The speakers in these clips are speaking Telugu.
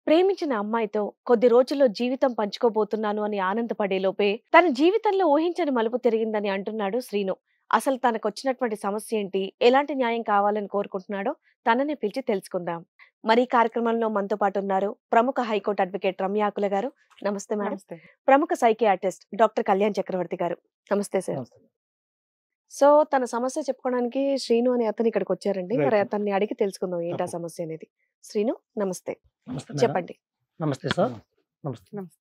ప్రేమించిన అమ్మాయితో కొద్ది రోజుల్లో జీవితం పంచుకోబోతున్నాను అని ఆనందపడే లోపే తన జీవితంలో ఊహించని మలుపు తిరిగిందని అంటున్నాడు శ్రీను. అసలు తనకొచ్చినటువంటి సమస్య ఏంటి, ఎలాంటి న్యాయం కావాలని కోరుకుంటున్నాడో తననే పిలిచి తెలుసుకుందాం. మరి ఈ కార్యక్రమంలో మనతో పాటు ఉన్నారు ప్రముఖ హైకోర్టు అడ్వకేట్ రమ్యాకుల గారు. నమస్తే మేడం. నమస్తే. ప్రముఖ సైకియాట్రిస్ట్ డాక్టర్ కళ్యాణ్ చక్రవర్తి గారు. నమస్తే సార్. నమస్తే. సో తన సమస్య చెప్పుకోవడానికి శ్రీను అనే అతను ఇక్కడికి వచ్చారండి. మరి రైట్. అతన్ని అడిగి తెలుసుకుందాం ఏంటి ఆ తప్పకుండా. సమస్య అనేది. శ్రీను నమస్తే, నమస్తే మేడం. చెప్పండి. నమస్తే సార్. నమస్తే. నమస్తే.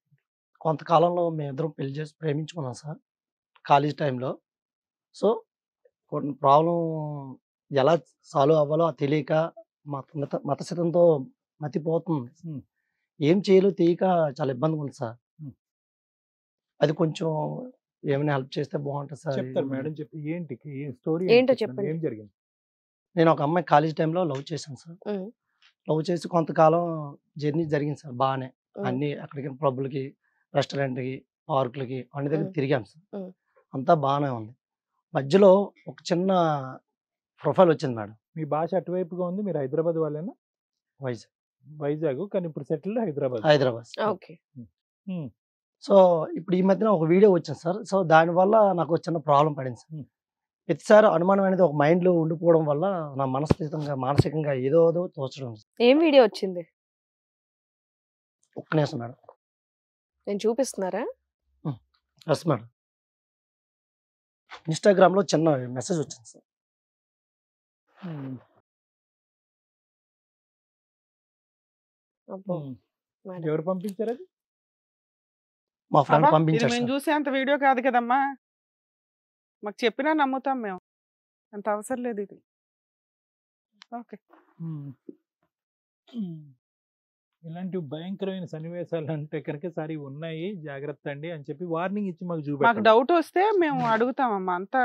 కొంతకాలంలో మేమిద్దరం పెళ్లి చేసి ప్రేమించుకున్నాం సార్ కాలేజ్ టైంలో. సో కొన్ని ప్రాబ్లం ఎలా సాల్వ్ అవ్వాలో తెలియక మతస్థితంతో మతిపోతుంది. ఉమ్. ఏం చేయాలో తెలియక చాలా ఇబ్బందిగా ఉంది సార్. ఉమ్. అది కొంచెం ఏమైనా హెల్ప్ చేస్తే బాగుంటుంది సార్. చెప్తారు మేడం, చెప్పి ఏంటి స్టోరీ ఏంటో చెప్పండి. ఏం జరిగింది? నేను ఒక అమ్మాయి కాలేజ్ టైంలో లవ్ చేశాను సార్. ఉమ్, లవ్ చేసి కొంతకాలం జర్నీ జరిగింది సార్ బాగానే. ఉమ్, అన్ని అక్కడికి పబ్బులకి, రెస్టారెంట్‌కి, పార్కులకి అన్ని దగ్గర తిరిగాం సార్. ఉమ్. అంతా బాగానే ఉంది. మధ్యలో ఒక చిన్న ప్రొఫైల్ వచ్చింది మేడం. మీ భాష అటువైపుగా ఉంది. మీరు హైదరాబాద్ వాళ్ళేనా? వైజాగ్, వైజాగ్, కానీ ఇప్పుడు సెటిల్డ్ హైదరాబాద్. హైదరాబాద్. ఓకే. ఉమ్. సో ఇప్పుడు ఈ మధ్యన ఒక వీడియో వచ్చింది సార్. సో దానివల్ల నాకు ఒక చిన్న ప్రాబ్లం పడింది సార్. ఉమ్. ప్రతిసారి అనుమానం అనేది ఒక మైండ్లో ఉండిపోవడం వల్ల నా మానసికంగా ఏదో తోచడం. ఏం వీడియో వచ్చింది? ఒక్క నిమిషం మేడం. నేను చూపిస్తున్నారా? Yes madam. ఇన్స్టాగ్రామ్లో చిన్న మెసేజ్ వచ్చింది సార్. ఉమ్. అబ్బో, ఉమ్. మేడం. ఎవరు పంపించారు అది? మా ఫ్రెండ్ ఇది పంపించాడు మేము సార్. చూసేంత వీడియో కాదు కదమ్మా. మాకు చెప్పినా నమ్ముతాం మేము. అంత అవసరం లేదు ఇది. ఓకే. ఉమ్. ఉమ్. ఇలాంటి భయంకరమైన సన్నివేశాలు అంటే కనుక సారి ఉన్నాయి, జాగ్రత్త అండి అని చెప్పి వార్నింగ్ ఇచ్చి మాకు మాకు చూపెట్టాలి. డౌట్ వస్తే మేము అడుగుతామమ్మా. అంత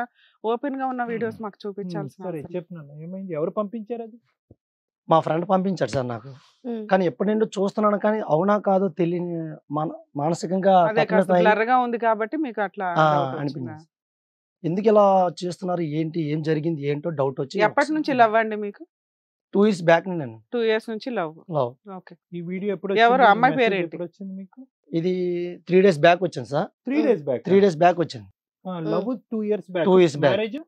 ఓపెన్ గా ఉన్న వీడియోస్ మాకు చూపించాల్సిన సరే అవసరం లేదు. చెప్పినాను. ఏమైంది? ఎవరు పంపించారు అది? మా ఫ్రెండ్ పంపించాడు సార్ నాకు. ఉమ్, కానీ ఎప్పటి నుండో చూస్తున్నాను కానీ అవునా కాదో తెలియని మానసికంగా అదే కాస్త తటస్థమై, బ్లర్ గా ఉంది కాబట్టి మీకు అట్లా ఆ, డౌట్ వచ్చిందా? అనిపించింది. ఎందుకు ఇలా చేస్తున్నారు, ఏంటి, ఏం జరిగింది ఏంటో డౌట్ వచ్చి ఎప్పటి నుంచి లవ్ అండి మీకు? 2 years బ్యాక్ నేను 2 years నుంచి లవ్. లవ్. ఓకే. ఈ వీడియో ఎప్పుడు ఎవరు? వచ్చింది? అమ్మాయి మెసేజ్ పేరేంటి? ఎప్పుడు వచ్చింది మీకు? ఇది 3 days బ్యాక్ వచ్చింది sir. 3 days back. 3 days back వచ్చింది. Love 2 years back. 2 years back. Marriage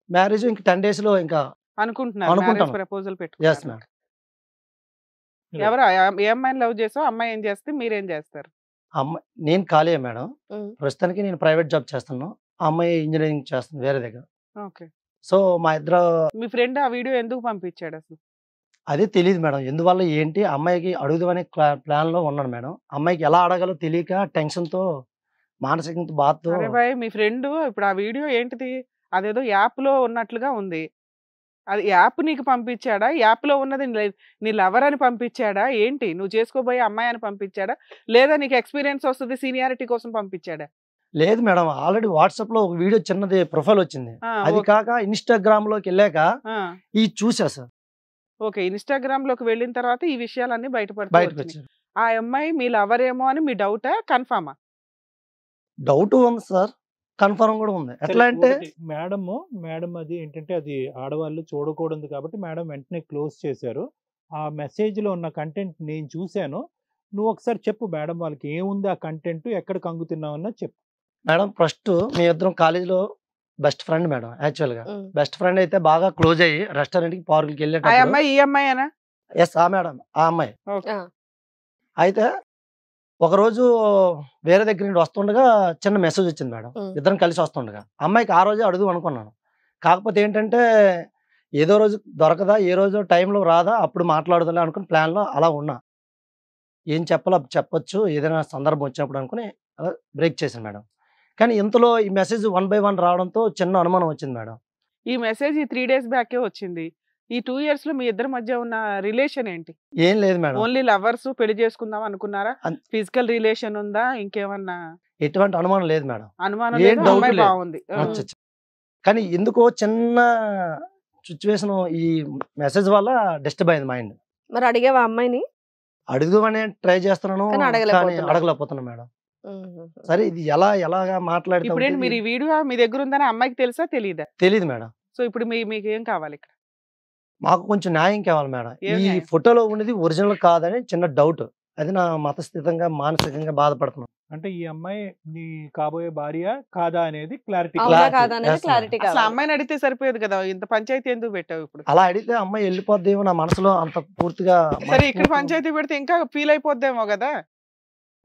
marriage ఇంకా 10 days లో ఇంకా. అనుకుంటున్నారు అనుకుంటాం. మ్యారేజ్ ప్రపోజల్ ఎస్ పెట్టుకున్నారు. మ్యామ్. ఎవరు ఏ అమ్మాయిని లవ్ చేసావు? అమ్మాయి ఏం చేస్తే మీరేం చేస్తారు? అమ్మాయి నేను ఖాళీ మేడం. ఉమ్, ప్రస్తుతానికి నేను ప్రైవేట్ జాబ్ చేస్తున్నాను. ఆ అమ్మాయి ఇంజనీరింగ్ చేస్తుంది వేరే దగ్గర. ఓకే. సో మా ఇద్దరు మీ ఫ్రెండ్ ఆ వీడియో ఎందుకు పంపించాడు అసలు? అదే తెలియదు మేడం. ఎందువల్ల ఏంటి అమ్మాయికి అడుగుదామనే ప్లాన్ లో ఉన్నాను మేడం. అమ్మాయికి ఎలా అడగాలో తెలియక టెన్షన్ తో మానసిక బాధతో. అరే భాయ్, మీ ఫ్రెండ్ ఇప్పుడు ఆ వీడియో ఏంటిది? అదేదో యాప్ లో ఉన్నట్లుగా ఉంది. అది యాప్ నీకు పంపించాడా? యాప్ లో ఉన్నది నీ లవర్ అని పంపించాడా? ఏంటి నువ్వు చేసుకోబోయే అమ్మాయి అని పంపించాడా? లేదా నీకు ఎక్స్పీరియన్స్ వస్తుంది సీనియారిటీ కోసం పంపించాడా? లేదు మేడం, ఆల్రెడీ వాట్సాప్ లో ఒక వీడియో చిన్నది ప్రొఫైల్ వచ్చింది. అది ఓకే. కాక ఇన్స్టాగ్రామ్ లోకి వెళ్ళాక ఈ చూసా సార్. ఓకే. ఇన్స్టాగ్రామ్ లోకి వెళ్ళిన తర్వాత ఈ విషయాలన్నీ బయటకు బయటపడుతుంది. వచ్చారు. ఆ అమ్మాయి మీ లవర్ ఏమో అని మీ డౌటా, కన్ఫామా? డౌట్ ఉంది సార్, కన్ఫర్మ్ కూడా ఉంది. ఎట్లా అంటే మేడం అది ఏంటంటే అది ఆడవాళ్ళు చూడకూడదు కాబట్టి మేడం వెంటనే క్లోజ్ చేశారు. ఆ మెసేజ్ లో ఉన్న కంటెంట్ నేను చూశాను. నువ్వు ఒకసారి చెప్పు మేడం వాళ్ళకి ఏముంది ఆ కంటెంట్, ఎక్కడ కంగుతున్నావు అన్న చెప్పు. మేడం ఫస్ట్ మీ ఇద్దరం కాలేజీలో బెస్ట్ ఫ్రెండ్ మేడం. యాక్చువల్ గా ఉమ్. బెస్ట్ ఫ్రెండ్ అయితే బాగా క్లోజ్ అయ్యి రెస్టారెంట్ కి పార్కులకి ఆ వెళ్ళేటప్పుడు. అమ్మాయి ఈ అమ్మాయేనా? ఎస్ ఆ మేడం, ఆ అమ్మాయి. ఓకే. ఆ, అయితే ఒకరోజు వేరే దగ్గర నుండి వస్తుండగా చిన్న మెసేజ్ వచ్చింది మేడం. ఉమ్, ఇద్దరం కలిసి వస్తుండగా అమ్మాయికి ఆ రోజే అడుగు అనుకున్నాను. కాకపోతే ఏంటంటే ఏదో రోజు దొరకదా, ఏ రోజు టైంలో రాదా, అప్పుడు మాట్లాడదులే అనుకుని ప్లాన్లో అలా ఉన్నా. ఏం చెప్పాలో చెప్పొచ్చు ఏదైనా సందర్భం వచ్చినప్పుడు అనుకుని అలా బ్రేక్ చేశాను మేడం. కానీ ఇంతలో ఈ మెసేజ్ 1 by 1 రావడంతో చిన్న అనుమానం వచ్చింది మేడం. ఈ మెసేజ్ ఈ 3 days బ్యాకే వచ్చింది. ఈ 2 years లో మీ ఇద్దరి మధ్య ఉన్న రిలేషన్ ఏంటి? ఏం లేదు మేడం, ఓన్లీ లవర్స్, పెళ్లి చేసుకుందాం అనుకున్నారా? అన్- ఫిజికల్ రిలేషన్ ఉందా? ఇంకేమన్నా ఎటువంటి అనుమానం లేదు మేడం. అనుమానం ఏం లేదు? డౌట్ అమ్మాయి లేదు. బాగుంది. అచ్చచ్చ. కానీ ఎందుకో చిన్న సిచ్యువేషన్ ఈ మెసేజ్ వల్ల డిస్టర్బ్ అయింది మైండ్. మరి అడిగావా అమ్మాయిని? అడుగుదామనే ట్రై చేస్తున్నాను కానీ కానీ అడగలేకపోతున్నావు. అడగలేకపోతున్నా మేడం. ఉమ్, సరే ఇది ఎలాగా మాట్లాడితే ఇప్పుడు ఏంటి మీరు ఈ వీడియో మీ దగ్గర ఉందని అమ్మాయికి తెలుసా తెలీదా? తెలియదు మేడం. సో ఇప్పుడు మీకు ఏం కావాలి ఇక్కడ? మాకు కొంచెం న్యాయం కావాలి మేడం. ఏం ఈ న్యాయం? ఫోటోలో ఉన్నది ఒరిజినల్ కాదని చిన్న డౌట్. అది నా మతస్థితంగా మానసికంగా బాధపడుతున్నాను. అంటే ఈ అమ్మాయి నీ కాబోయే భార్య కాదా అనేది క్లారిటీ అవునా Clarity. కాదా అనేది Yes, ma'am. క్లారిటీ అసలు కావాలి. అమ్మాయిని అడిగితే సరిపోయేది కదా, ఇంత పంచాయతీ ఎందుకు పెట్టావు ఇప్పుడు? అలా అడిగితే అమ్మాయి వెళ్ళిపోద్దేమో నా మనసులో అంత పూర్తిగా సరే ఇక్కడ మనస్ఫూర్తిగా పంచాయతీ పెడితే ఇంకా ఫీల్ అయిపోద్దేమో కదా.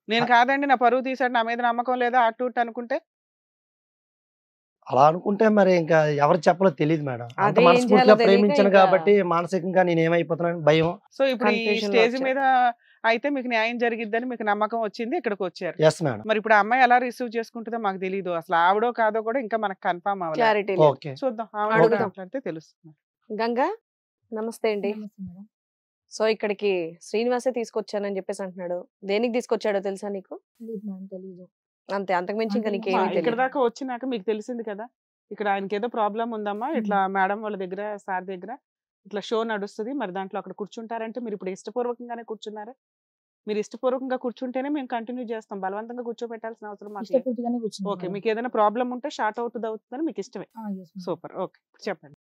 నేను కాదండి నా పరువు తీసాడు, నా మీద నమ్మకం లేదా అటు ఇటు అనుకుంటే. అలా అనుకుంటే మరి ఇంకా ఎవరు చెప్పలో తెలియదు మేడం. అంత అదే ఏం మనస్ఫూర్తిగా చేయాలో తెలియక ప్రేమించాను ఇంకా కాబట్టి మానసికంగా నేను ఏమైపోతున్నాను భయం. సో ఇప్పుడు ఈ కన్ఫ్యూజన్ లో స్టేజ్ వచ్చారు. మీద అయితే మీకు న్యాయం జరిగిద్దని మీకు నమ్మకం వచ్చింది, ఇక్కడికి వచ్చారు. Yes madam. మరి ఇప్పుడు ఆ అమ్మాయి ఎలా రిసీవ్ చేసుకుంటుందో మాకు తెలియదు, అసలు ఆవిడో కాదో కూడా ఇంకా మనకు కన్ఫర్మ్ అవ్వాలి. క్లారిటీ లేదు. ఓకే. చూద్దాం ఆవిడ అడుగుదాం. మాట్లాడితే తెలుస్తుంది. గంగా నమస్తే అండి. నమస్తే మేడం. సో ఇక్కడికి శ్రీనివాసే తీసుకొచ్చానని చెప్పేసి అంటున్నాడు. దేనికి తీసుకొచ్చాడో తెలుసా నీకు? లేదు మేడం, తెలీదు. అంతే, అంతకుమించి ఇంకా అంటే నీకేమీ ఇక్కడ తెలియదు. దాకా వచ్చినాక మీకు తెలిసింది కదా, ఇక్కడ ఆయనకి ఏదో ప్రాబ్లం ఉందమ్మా, ఇట్లా మేడం వాళ్ళ దగ్గర సార్ దగ్గర ఇట్లా షో నడుస్తుంది, మరి దాంట్లో అక్కడ కూర్చుంటారంటే మీరు ఇప్పుడు ఇష్టపూర్వకంగానే కూర్చున్నారా? మీరు ఇష్టపూర్వకంగా కూర్చుంటేనే మేము కంటిన్యూ చేస్తాం, బలవంతంగా కూర్చోబెట్టాల్సిన అవసరం మాకు లేదు. ఇష్టపూర్తిగానే కూర్చున్నాను ఓకే, మేడం. మీకు ఏదైనా ప్రాబ్లం ఉంటే షార్ట్ అవుట్ అవుతుందని మీకు ఇష్టమే. Yes madam. సూపర్, ఓకే చెప్పండి.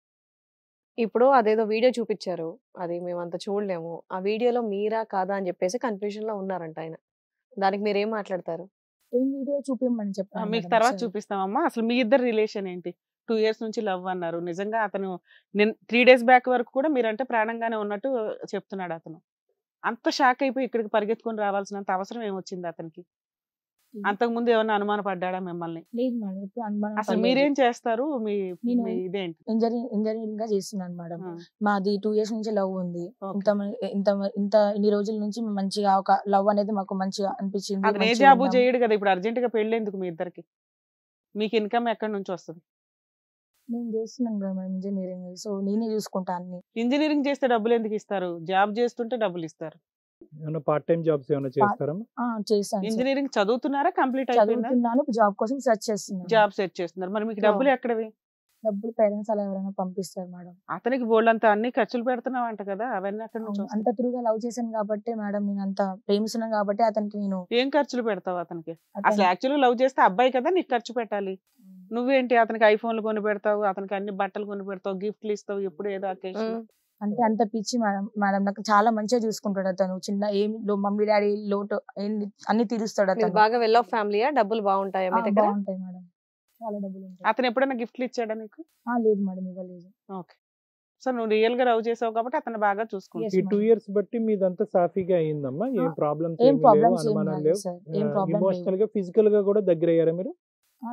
ఇప్పుడు అదేదో వీడియో చూపించారు, అది మేమంత చూడలేము. ఆ వీడియోలో మీరా కాదా అని చెప్పేసి కన్ఫ్యూజన్ లో ఉన్నారంట ఆయన. దానికి మీరేం మాట్లాడతారు? ఏం వీడియో చూపించమని ఆ, చెప్పాను మీకు మేడం తర్వాత ఒకసారి. చూపిస్తామమ్మా. అసలు మీ ఇద్దరు రిలేషన్ ఏంటి? 2 years నుంచి లవ్ అన్నారు. నిజంగా అతను 3 days బ్యాక్ వరకు కూడా మీరంటే ప్రాణంగానే ఉన్నట్టు చెప్తున్నాడు అతను. అంత షాక్ అయిపోయి ఇక్కడికి పరిగెత్తుకొని రావాల్సినంత అవసరం ఏమొచ్చింది అతనికి? అంతకు ముందు ఏమన్నా అనుమాన పడ్డాడా మిమ్మల్ని? లేదు మేడం, ఎప్పుడు అనుమానం అసలు పడలేదు. మీరేం చేస్తారు? మీ నేను మీ ఇదేంటి? ఇంజనీరింగ్ గా చేస్తున్నాను మేడం. ఆ, మాది 2 years నుంచి లవ్ ఉంది. ఓకే. ఇన్ని రోజుల నుంచి మంచిగా ఒక లవ్ అనేది మాకు మంచిగా అనిపించింది. అతను ఏ మంచిగా జాబు ఉన్నాము. చేయడు కదా, ఇప్పుడు అర్జెంట్ గా పెళ్లి ఎందుకు మీ ఇద్దరికి? మీకు ఇన్కమ్ ఎక్కడి నుంచి వస్తుంది? నేను చేస్తున్నాను కదా మేడం ఇంజనీరింగ్, సో నేనే చూసుకుంటా అన్ని. ఇంజనీరింగ్ చేస్తే డబ్బులు ఎందుకు ఇస్తారు? జాబ్ చేస్తుంటే డబ్బులు ఇస్తారు. ఏమైనా పార్ట్ టైం జాబ్స్ ఏమైనా చేస్తారా? చేస్తాను సార్. ఇంజనీరింగ్ చదువుతున్నారా? కంప్లీట్ అయిపోయిందా? చదువుతున్నాను, జాబ్ కోసం సెర్చ్ చేస్తున్నాను. జాబ్ సెట్ చేస్తున్నారు. మరి మీకు డబ్బులు ఎక్కడవి? డబ్బులు పేరెంట్స్ అలా ఎవరైనా పంపిస్తారు మేడం. అతనికి బోల్డంతా అన్ని ఖర్చులు పెడుతున్నావు అంట కదా, అవన్నీ అక్కడ నుంచి అవును, వస్తాయి? అంత త్రూగా లవ్ చేశాను కాబట్టి మేడం, నేను అంత ప్రేమిస్తున్నాను కాబట్టి అతనికి నేను ఏం ఖర్చులు పెడతావు అతనికి? అతని- అసలు యాక్చువల్గా లవ్ చేస్తే అబ్బాయి కదా నీకు ఖర్చు పెట్టాలి. నువ్వేంటి అతనికి ఐఫోన్లు కొని పెడతావు, అతనికి అన్ని బట్టలు కొని పెడతావు, గిఫ్ట్లు ఇస్తావు, ఎప్పుడు ఏదో అకేషన్. అంటే అంత పిచ్చి మేడం. మేడం నాకు చాలా మంచిగా చూసుకుంటాడు అతను. చిన్న ఏం మమ్మీ డాడీ లోటు అన్ని తీరుస్తాడు మీరు అతను. బాగా వెల్ ఆఫ్ ఫ్యామిలీయా? డబ్బులు బాగుంటాయా మీ దగ్గర? బాగుంటాయి మేడం, చాలా డబ్బులు ఉంటాయి. అతను ఎప్పుడైనా గిఫ్ట్లు ఇచ్చాడా నీకు? లేదు మేడం, ఇవ్వలేదు. ఓకే. సో నువ్వు రియల్ గా లవ్ చేసావు కాబట్టి అతను బాగా చూసుకుంటావు. Yes, ఈ 2 years బట్టి మీదంతా సాఫీగా అయిందమ్మా? ఏం ప్రాబ్లమ్స్ ఏం ఏమీ లేవు, ప్రాబ్లమ్స్ ఏం అనుమానాలు లేదు లేవు? సార్, ఏం ప్రాబ్లం ఇమోషనల్ గా ఫిజికల్ గా కూడా దగ్గర అయ్యారా మీరు?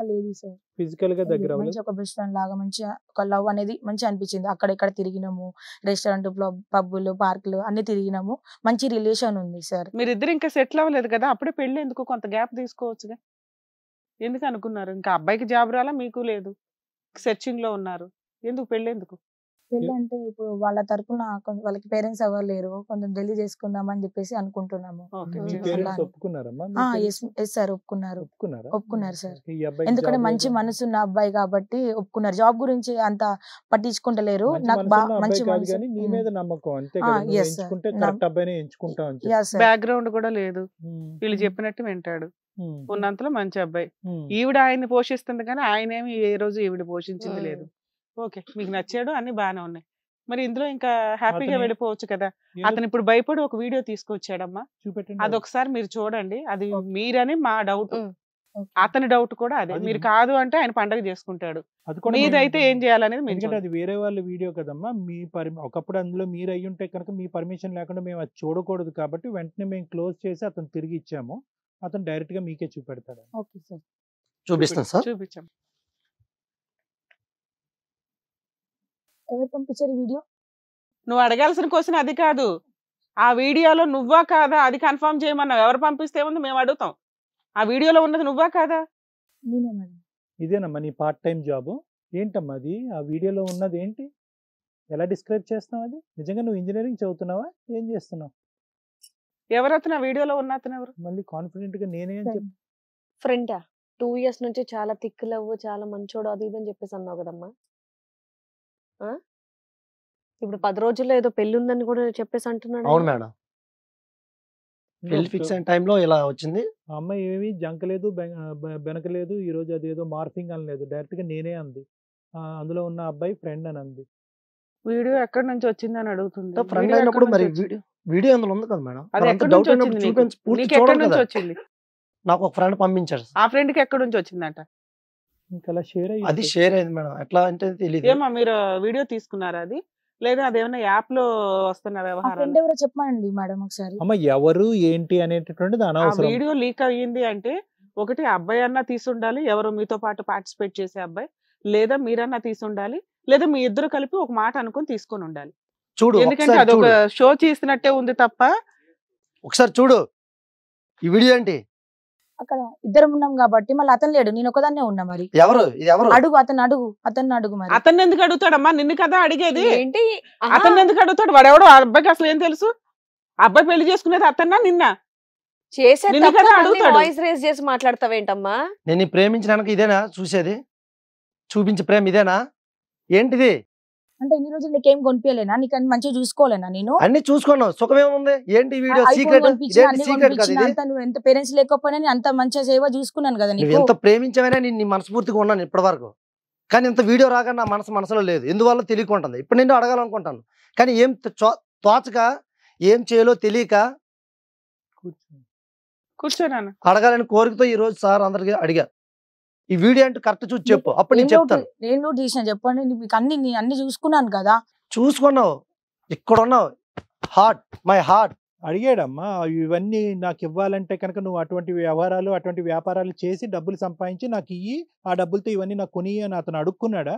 లేదు సార్. ఫిజికల్ గా దగ్గర మంచి అవ్వలేదు? ఒక బెస్ట్ ఫ్రెండ్ లాగా మంచిగా ఒక లవ్ అనేది మంచిగా అనిపించింది. అక్కడ ఇక్కడ తిరిగినాము, రెస్టారెంట్ పబ్బులు పార్కులు అన్ని తిరిగినాము. మంచి రిలేషన్ ఉంది సార్. మీరిద్దరు ఇంకా సెటిల్ అవ్వలేదు కదా, అప్పుడే పెళ్లి ఎందుకు? కొంత గ్యాప్ తీసుకోవచ్చుగా. ఎందుకు అనుకున్నారు? ఇంకా అబ్బాయికి జాబ్ రాలా, మీకు లేదు, సెర్చింగ్ లో ఉన్నారు, ఎందుకు పెళ్లి ఎందుకు? పెళ్ళి అంటే ఇప్పుడు వాళ్ళ తరపున వాళ్ళకి పేరెంట్స్ ఎవరు లేరు, కొంచెం జల్దీ చేసుకుందాం అని చెప్పేసి అనుకుంటున్నాము. ఓకే. మీ చేసాం. పేరెంట్స్ అలానే. ఒప్పుకున్నారమ్మా? మీ parents ఎస్ సార్, ఒప్పుకున్నారు. ఒప్పుకున్నారా? ఒప్పుకున్నారు సార్. ఈ అబ్బాయికి ఎందుకంటే జాబ్ మంచి లేదా? మనసు ఉన్న అబ్బాయి కాబట్టి ఒప్పుకున్నారు. జాబ్ గురించి అంత పట్టించుకుంటలేరు. మంచి నాకు మనసున్న అబ్బాయి మంచి కాదు మనసు. కానీ నీ మీద నమ్మకం అంతే కదా, నువ్వు yes sir. ఎంచుకుంటే కరెక్ట్ అబ్బాయినే ఎంచుకుంటావు అని చెప్పి. Yeah sir. బ్యాక్గ్రౌండ్ కూడా లేదు, వీళ్ళు చెప్పినట్టు వింటాడు, ఉన్నంతలో మంచి అబ్బాయి. ఈవిడ ఆయన్ని పోషిస్తుంది కానీ ఆయన ఏమి ఏ రోజు ఈవిడ పోషించింది లేదు. ఓకే, మీకు నచ్చాడు, అన్ని బాగానే ఉన్నాయి. మరి ఇందులో ఇంకా హ్యాపీగా అతని- వెళ్ళిపోవచ్చు కదా. అతను ఇప్పుడు భయపడి ఒక వీడియో తీసుకొచ్చాడమ్మా, చూపెట్టండి. అదొకసారి మీరు చూడండి. అది మీరని మా డౌట్, Okay. అతని డౌట్ కూడా అదే. అది- మీరు కాదు అంటే ఆయన పండగ చేసుకుంటాడు, అది కూడా మీదైతే మేము- ఏం చేయాలనేది మేము ఎందుకంటే చూడాలి. అది వేరే వాళ్ళ వీడియో కదమ్మా. మీ ఒకప్పుడు అందులో మీరు అయ్యి ఉంటే కనుక మీ పర్మిషన్ లేకుండా మేము అది చూడకూడదు కాబట్టి వెంటనే మేము క్లోజ్ చేసి అతను తిరిగి ఇచ్చాము. అతను డైరెక్ట్ గా మీకే చూపెడతాడు. Okay sir. చూపిస్తాను సార్. చూపించాం. ఎవరు పంపించారు వీడియో? నువ్వు అడగాల్సిన క్వశ్చన్ అది కాదు, ఆ వీడియోలో నువ్వా కాదా అది కన్ఫర్మ్ చేయమన్నావు. ఎవరు పంపిస్తే ఉంది మేము అడుగుతాం. ఆ వీడియోలో ఉన్నది నువ్వా కాదా? నేనే మేడం. ఇదేనమ్మా నీ పార్ట్ టైం జాబ్? ఏంటమ్మా అది? ఆ వీడియోలో ఉన్నది ఏంటి? ఎలా డిస్క్రైబ్ చేస్తున్నావు అది? నిజంగా నువ్వు ఇంజనీరింగ్ చదువుతున్నావా? ఏం చేస్తున్నావు? ఎవరు అతను? ఆ వీడియోలో ఉన్న అతను ఎవరు? మళ్ళీ కాన్ఫిడెంట్ గా నేనే అని చెప్పి ఫ్రెండా? 2 years నుంచి చాలా థిక్ లవ్, చాలా మంచోడు అది ఇది అని చెప్పేసి అన్నావు కదమ్మా. ఇప్పుడు 10 రోజుల్లో ఏదో పెళ్లి ఉందని కూడా చెప్పేసి అంటున్నాడు. అవును మేడం, పెళ్లి ఫిక్స్ అయిన టైంలో ఇలా వచ్చింది. ఆ అమ్మాయి ఏమి జంకలేదు, బెనకలేదు, ఈ రోజు అదేదో మార్ఫింగ్ అనలేదు, డైరెక్ట్ గా నేనే అంది. అందులో ఉన్న అబ్బాయి ఫ్రెండ్ అని అంది. వీడియో ఎక్కడి నుంచి వచ్చిందని అడుగుతుంది. ఫ్రెండ్ వీడియో అయినప్పుడు ఎక్కడి మరి నుంచి వచ్చింది? వీడియో అందులో ఉంది కదా మేడం. అది మరి అంత ఎక్కడి డౌట్ నుంచి అయినప్పుడు వచ్చింది నీకు? చూపించి పూర్తి నీకు ఎక్కడి చూడాలి నుంచి కదా. వచ్చింది? నాకు ఒక ఫ్రెండ్ పంపించాడు సార్. ఆ ఫ్రెండ్ కి ఎక్కడి నుంచి వచ్చిందంట? ఇంకా అలా షేర్ అది అయ్యి షేర్ అయింది మేడం. ఎట్లా అంటే తెలియదు. ఏమా మీరు వీడియో తీసుకున్నారా అది? లేదా అదేమన్నా యాప్ లో వస్తున్న ఆ వ్యవహారాలు? ఫ్రెండ్ ఎవరో చెప్పమండి మేడం ఒకసారి. అమ్మ ఎవరు ఏంటి అనేటటువంటిది ఆ అనవసరం. వీడియో లీక్ అయ్యింది అంటే ఒకటి అబ్బాయి అన్నా తీసుండాలి, ఎవరు మీతో పాటు పార్టిసిపేట్ చేసే అబ్బాయి, లేదా మీరన్నా తీసుండాలి, లేదా మీ ఇద్దరు కలిపి ఒక మాట అనుకుని తీసుకొని ఉండాలి. చూడు ఎందుకంటే ఒకసారి అదొక చూడు. షో చేసినట్టే ఉంది తప్ప. ఒకసారి చూడు ఈ వీడియో ఏంటి. అక్కడ ఇద్దరం ఉన్నాం కాబట్టి మళ్ళీ అతను లేడు, నేను ఒకదాన్నే ఉన్నా. మరి ఎవరు ఇది ఎవరు? అడుగు అతన్ని అడుగు మరి. అతన్ని ఎందుకు అడుగుతాడమ్మా? నిన్ను కదా అడిగేది. ఏంటి అతన్ని ఎందుకు అడుగుతాడు? వాడెవడో ఆ అబ్బాయికి అసలు ఏం తెలుసు? అబ్బాయి పెళ్లి చేసుకునేది అతన్నా నిన్న? చేసే నిన్ను కదా అడుగుతాడు. వాయిస్ రేస్ చేసి మాట్లాడతావేంటమ్మా? నేను ఈ ప్రేమించినాక ఇదేనా చూసేది? చూపించే ప్రేమ ఇదేనా? ఏంటిది? అంటే ఇన్ని రోజులు నీకేం కొనిపించలేనా? నీకు అన్ని మంచిగా చూసుకోలేనా నేను? అన్ని చూసుకున్నావు, సుఖమేముంది? ఏంటి వీడియో ఐఫోన్ సీక్రెట్? కొనిపించిన, ఇదేంటి అన్ని సీక్రెట్ కదా కొనిపించిన, ఇది? అంత నువ్వు ఎంత పేరెంట్స్ లేకపోయినా నేను అంత మంచిగా సేవ చూసుకున్నాను కదా నువ్వు నీకు. ఎంత ప్రేమించావైనా నేను నీ మనస్ఫూర్తిగా ఉన్నాను ఇప్పటి వరకు. కానీ ఇంత వీడియో రాగా నా మనసులో లేదు. ఎందువల్ల తెలియకుంటుంది. ఇప్పుడు నేను అడగాలనుకుంటాను కానీ ఏం తోచక ఏం చేయాలో తెలియక కూర్చోనాను. అడగాలని కోరికతో ఈ రోజు సార్ అందరికి అడిగా. ఈ వీడియో అంటే కరెక్ట్ చూసి చెప్పు, అప్పుడు నేను చెప్తాను. నేను కూడా తీసిన చెప్పండి, మీకు అన్ని చూసుకున్నాను కదా. చూసుకున్నావు, ఇక్కడ ఉన్నావు. Heart, my heart. అడిగాడమ్మా ఇవన్నీ నాకు ఇవ్వాలంటే కనుక నువ్వు అటువంటి వ్యవహారాలు అటువంటి వ్యాపారాలు చేసి డబ్బులు సంపాదించి నాకు ఇయ్యి, ఆ డబ్బులతో ఇవన్నీ నాకు కొని అని అతను అడుక్కున్నాడా?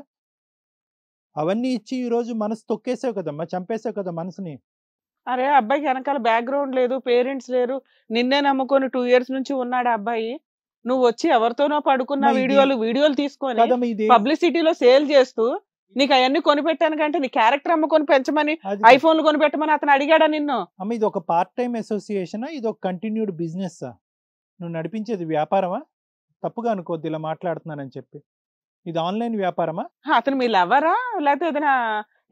అవన్నీ ఇచ్చి ఈ రోజు మనసు తొక్కేసావు కదమ్మా, చంపేసావు కదా మనసుని. అరే అబ్బాయికి వెనకాల బ్యాక్గ్రౌండ్ లేదు, పేరెంట్స్ లేరు, నిన్నే నమ్ముకొని 2 years నుంచి ఉన్నాడు ఆ అబ్బాయి. నువ్వు వచ్చి ఎవరితోనో పడుకున్న అమ్మా, ఇది- వీడియోలు తీసుకొని కదమ్మా ఇది పబ్లిసిటీలో సేల్ చేస్తూ నీకు అవన్నీ కొనిపెట్టాను కంటే నీ క్యారెక్టర్ అమ్ముకొని పెంచమని అది ఐఫోన్లు కొనిపెట్టమని అతను అడిగాడా నిన్ను? అమ్మ ఇది ఒక పార్ట్ టైం అసోసియేషనా, ఇది ఒక కంటిన్యూడ్ బిజినెస్? నువ్వు నడిపించేది వ్యాపారమా? తప్పుగా అనుకోద్ది ఇలా మాట్లాడుతున్నానని చెప్పి. ఇది ఆన్లైన్ వ్యాపారమా? అతను మీ లవరా లేకపోతే ఏదైనా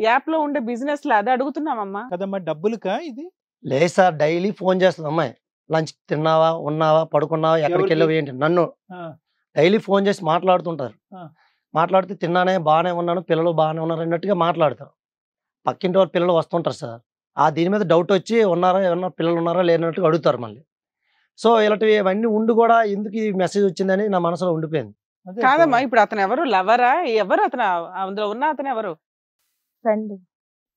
యాప్ లో ఉండే బిజినెస్ లా? అది అడుగుతున్నామమ్మా. కదమ్మా డబ్బులుకా ఇది? లేదు సార్, డైలీ ఫోన్ చేస్తుంది అమ్మాయి. లంచ్ తిన్నావా, ఉన్నావా, పడుకున్నావా, ఎక్కడికి ఎవరికి? వెళ్ళావు ఏంటి నన్ను ఆ, డైలీ ఫోన్ చేసి మాట్లాడుతుంటారు. ఆ. మాట్లాడితే తిన్నానే, బాగానే ఉన్నాను, పిల్లలు బాగానే ఉన్నారు అన్నట్టుగా మాట్లాడతారు. పక్కింటి వాళ్ళ పిల్లలు వస్తుంటారు సార్. ఆ దీని మీద డౌట్ వచ్చి ఉన్నారా, ఏమన్నా పిల్లలు ఉన్నారా లేనట్టుగా అడుగుతారు మళ్ళీ. సో ఇలాంటివి ఇవన్నీ ఉండి కూడా ఎందుకు ఈ మెసేజ్ వచ్చిందని నా మనసులో ఉండిపోయింది. అదే కాదమ్మా, ఇప్పుడు అతను ఎవరు? లవరా? ఎవరు అతను? అందులో ఉన్న అతను ఎవరు? ఫ్రెండ్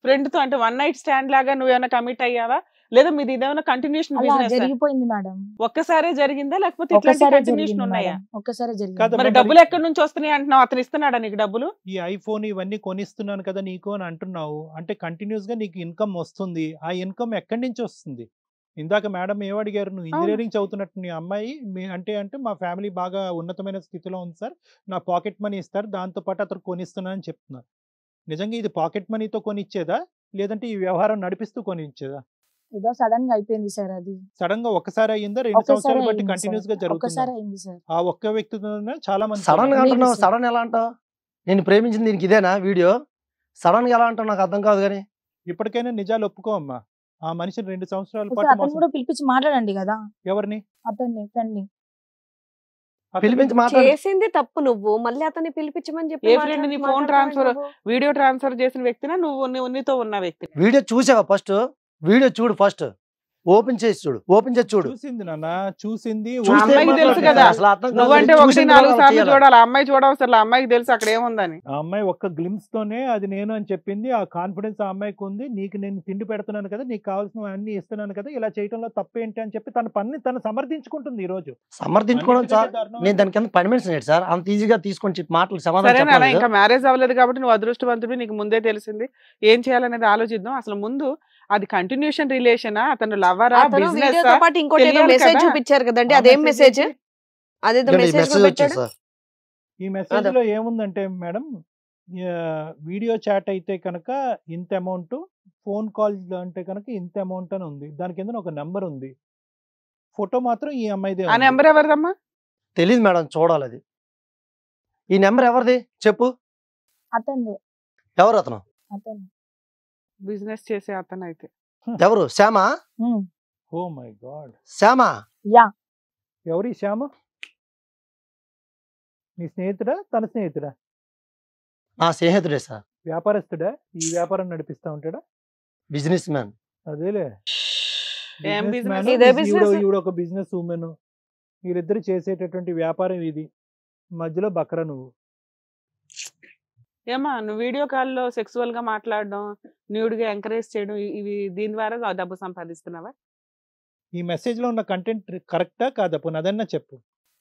ఫ్రెండ్ తో అంటే 1 night స్టాండ్ లాగా నువ్వేమైనా కమిట్ అయ్యావా? లేదా మీది ఇదేమైనా కంటిన్యూషన్ అలా బిజినెస్? జరిగిపోయింది మేడం. ఒక్కసారే జరిగిందా లేకపోతే ఇట్లాంటి ఒక్కసారి కంటిన్యూషన్ జరిగింది ఉన్నాయా? మేడం, ఒక్కసారి జరిగింది. కాదమ్మా, మరి మరి- డబ్బులు ఎక్కడి నుంచి వస్తున్నాయి అంటున్నావు? అతను ఇస్తున్నాడా నీకు డబ్బులు? ఈ ఐఫోన్ ఇవన్నీ కొనిస్తున్నాను కదా నీకు అని అంటున్నావు అంటే కంటిన్యూస్ గా నీకు ఇన్కమ్ వస్తుంది. ఆ ఇన్కమ్ ఎక్కడి నుంచి వస్తుంది? ఇందాక మేడం ఏమడిగారు, నువ్వు ఇంజనీరింగ్ చదువుతున్నట్టు నీ అమ్మాయి అంటే మా ఫ్యామిలీ బాగా ఉన్నతమైన స్థితిలో ఉంది సార్, నా పాకెట్ మనీ ఇస్తారు, దాంతో పాటు అతను కొనిస్తున్నానని చెప్తున్నారు. నిజంగా ఇది పాకెట్ మనీతో కొనిచ్చేదా లేదంటే ఈ వ్యవహారం నడిపిస్తూ కొనిచ్చేదా? ఏదో సడన్ గా అయిపోయింది సార్. అది సడన్ గా ఒక్కసారి అయ్యిందా, 2 ఒక్కసారి సంవత్సరాలు బట్టి అయింది కంటిన్యూస్ గా సార్, జరుగుతుంది? ఒక్కసారి అయింది సార్. ఆ ఒక్క వ్యక్తితోనే చాలా మంది సడన్ గా లేదు అంటున్నావు, సార్. సడన్ ఎలా అంటావు? నేను ప్రేమించింది దీనికి ఇదేనా వీడియో? సడన్ గా ఎలా అంటావు నాకు అర్థం కాదు. కానీ ఇప్పటికైనా నిజాలు ఒప్పుకో అమ్మా. ఆ మనిషిని 2 సంవత్సరాల ఒకసారి పాటు అతను మోసం. కూడా పిలిపించి మాట్లాడండి కదా, ఎవరిని? అతన్ని ఫ్రెండ్ ని. అతన్ని- పిలిపించి మాట్లాడు. చేసింది తప్పు నువ్వు, మళ్ళీ అతన్ని పిలిపించమని చెప్పి ఏ ఫ్రెండ్ నీ ఫోన్ ట్రాన్స్ఫర్ వీడియో ట్రాన్స్ఫర్ చేసిన వ్యక్తినా నీతో ఉన్న వ్యక్తి? వీడియో చూసావా? ఫస్ట్ వీడియో చూడు, ఫస్ట్ ఓపెన్ చేసి చూడు, ఓపెన్ చేసి చూడు. చూసింది నాన్న, చూసింది. చూస్తే అమ్మాయికి తెలుసు మాట్లాడు. కదా. అసలు అర్థం కాదు. నువ్వంటే చూసిన 1-4 తర్వాత సార్లు చేయాలి. చూడాలి, ఆ అమ్మాయి చూడవసరం ఆ అమ్మాయికి తెలుసు అక్కడ ఏముందని. ఆ అమ్మాయి ఒక్క గ్లిమ్స్ తోనే అది నేను అని చెప్పింది. ఆ కాన్ఫిడెన్స్ ఆ అమ్మాయికి ఉంది. నీకు నేను తిండి పెడుతున్నాను కదా, నీకు కావాల్సిన అన్ని ఇస్తున్నాను కదా, ఇలా చేయడంలో తప్పేంటి అని చెప్పి తన పని తను సమర్థించుకుంటుంది ఈ రోజు. సమర్థించుకోవడం సార్. అన్నిటికంటే దారుణం నేను దాని కింద పర్మిషన్ ఏంటి సార్? అంత ఈజీగా తీసుకొని మాటలు సరే సమాధానం నాన్న, చెప్పలేదు. ఇంకా మ్యారేజ్ అవ్వలేదు కాబట్టి నువ్వు అదృష్టవంతుడి, నీకు ముందే తెలిసింది. ఏం చేయాలనేది ఆలోచిద్దాం. అసలు ముందు అది కంటిన్యూషన్ రిలేషనా, అతను లవరా, బిజినెస్? వీడియోతో పాటు ఇంకోటి ఏదో తెలియాలి మెసేజ్ కదా. చూపించారు కదండి, ఆ అదేం మెసేజ్ మెసేజ్? అదేదో ఇదిగోండి, ఈ మెసేజ్ మెసేజ్ వచ్చింది పెట్టాడు. సార్. ఈ మెసేజ్ లో ఏముందంటే మేడం, వీడియో చాట్ అయితే కనుక ఇంత అమౌంట్, ఫోన్ కాల్ అంటే కనుక ఇంత అమౌంట్ అని ఉంది. దాని కింద ఒక నెంబర్ ఉంది. ఫోటో మాత్రం ఈ అమ్మాయిదే ఆ ఉంది. నెంబర్ ఎవరిదమ్మా? తెలియదు మేడం, చూడాలి అది. ఈ నెంబర్ ఎవరిది చెప్పు? అతన్ని ఎవరు అతను? అతను బిజినెస్ చేసే అతను అయితే. ఎవరు? Shyama? Oh my god. Shyama? Yeah, ఎవరి శ్యామ? నీ స్నేహితుడా, తన స్నేహితుడా? నా స్నేహితుడే సార్. వ్యాపారస్తుడా? ఈ వ్యాపారం నడిపిస్తా ఉంటాడా? Business man. అదేలే, ఏం బిజినెస్ బిజినెస్? మ్యాన్. ఇదే బిజినెస్. ఈవిడ ఒక బిజినెస్ ఉమెన్. వీళ్ళిద్దరు చేసేటటువంటి వ్యాపారం ఇది. మధ్యలో బక్రా నువ్వు. ఏమా నువ్వు వీడియో కాల్లో సెక్సువల్ గా మాట్లాడడం, న్యూడ్ గా ఎంకరేజ్ చేయడం, ఇవి దీని ద్వారా డబ్బు సంపాదిస్తున్నావా? ఈ మెసేజ్ లో ఉన్న కంటెంట్ కరెక్టా కాదా? పోనీ అదన్నా చెప్పు.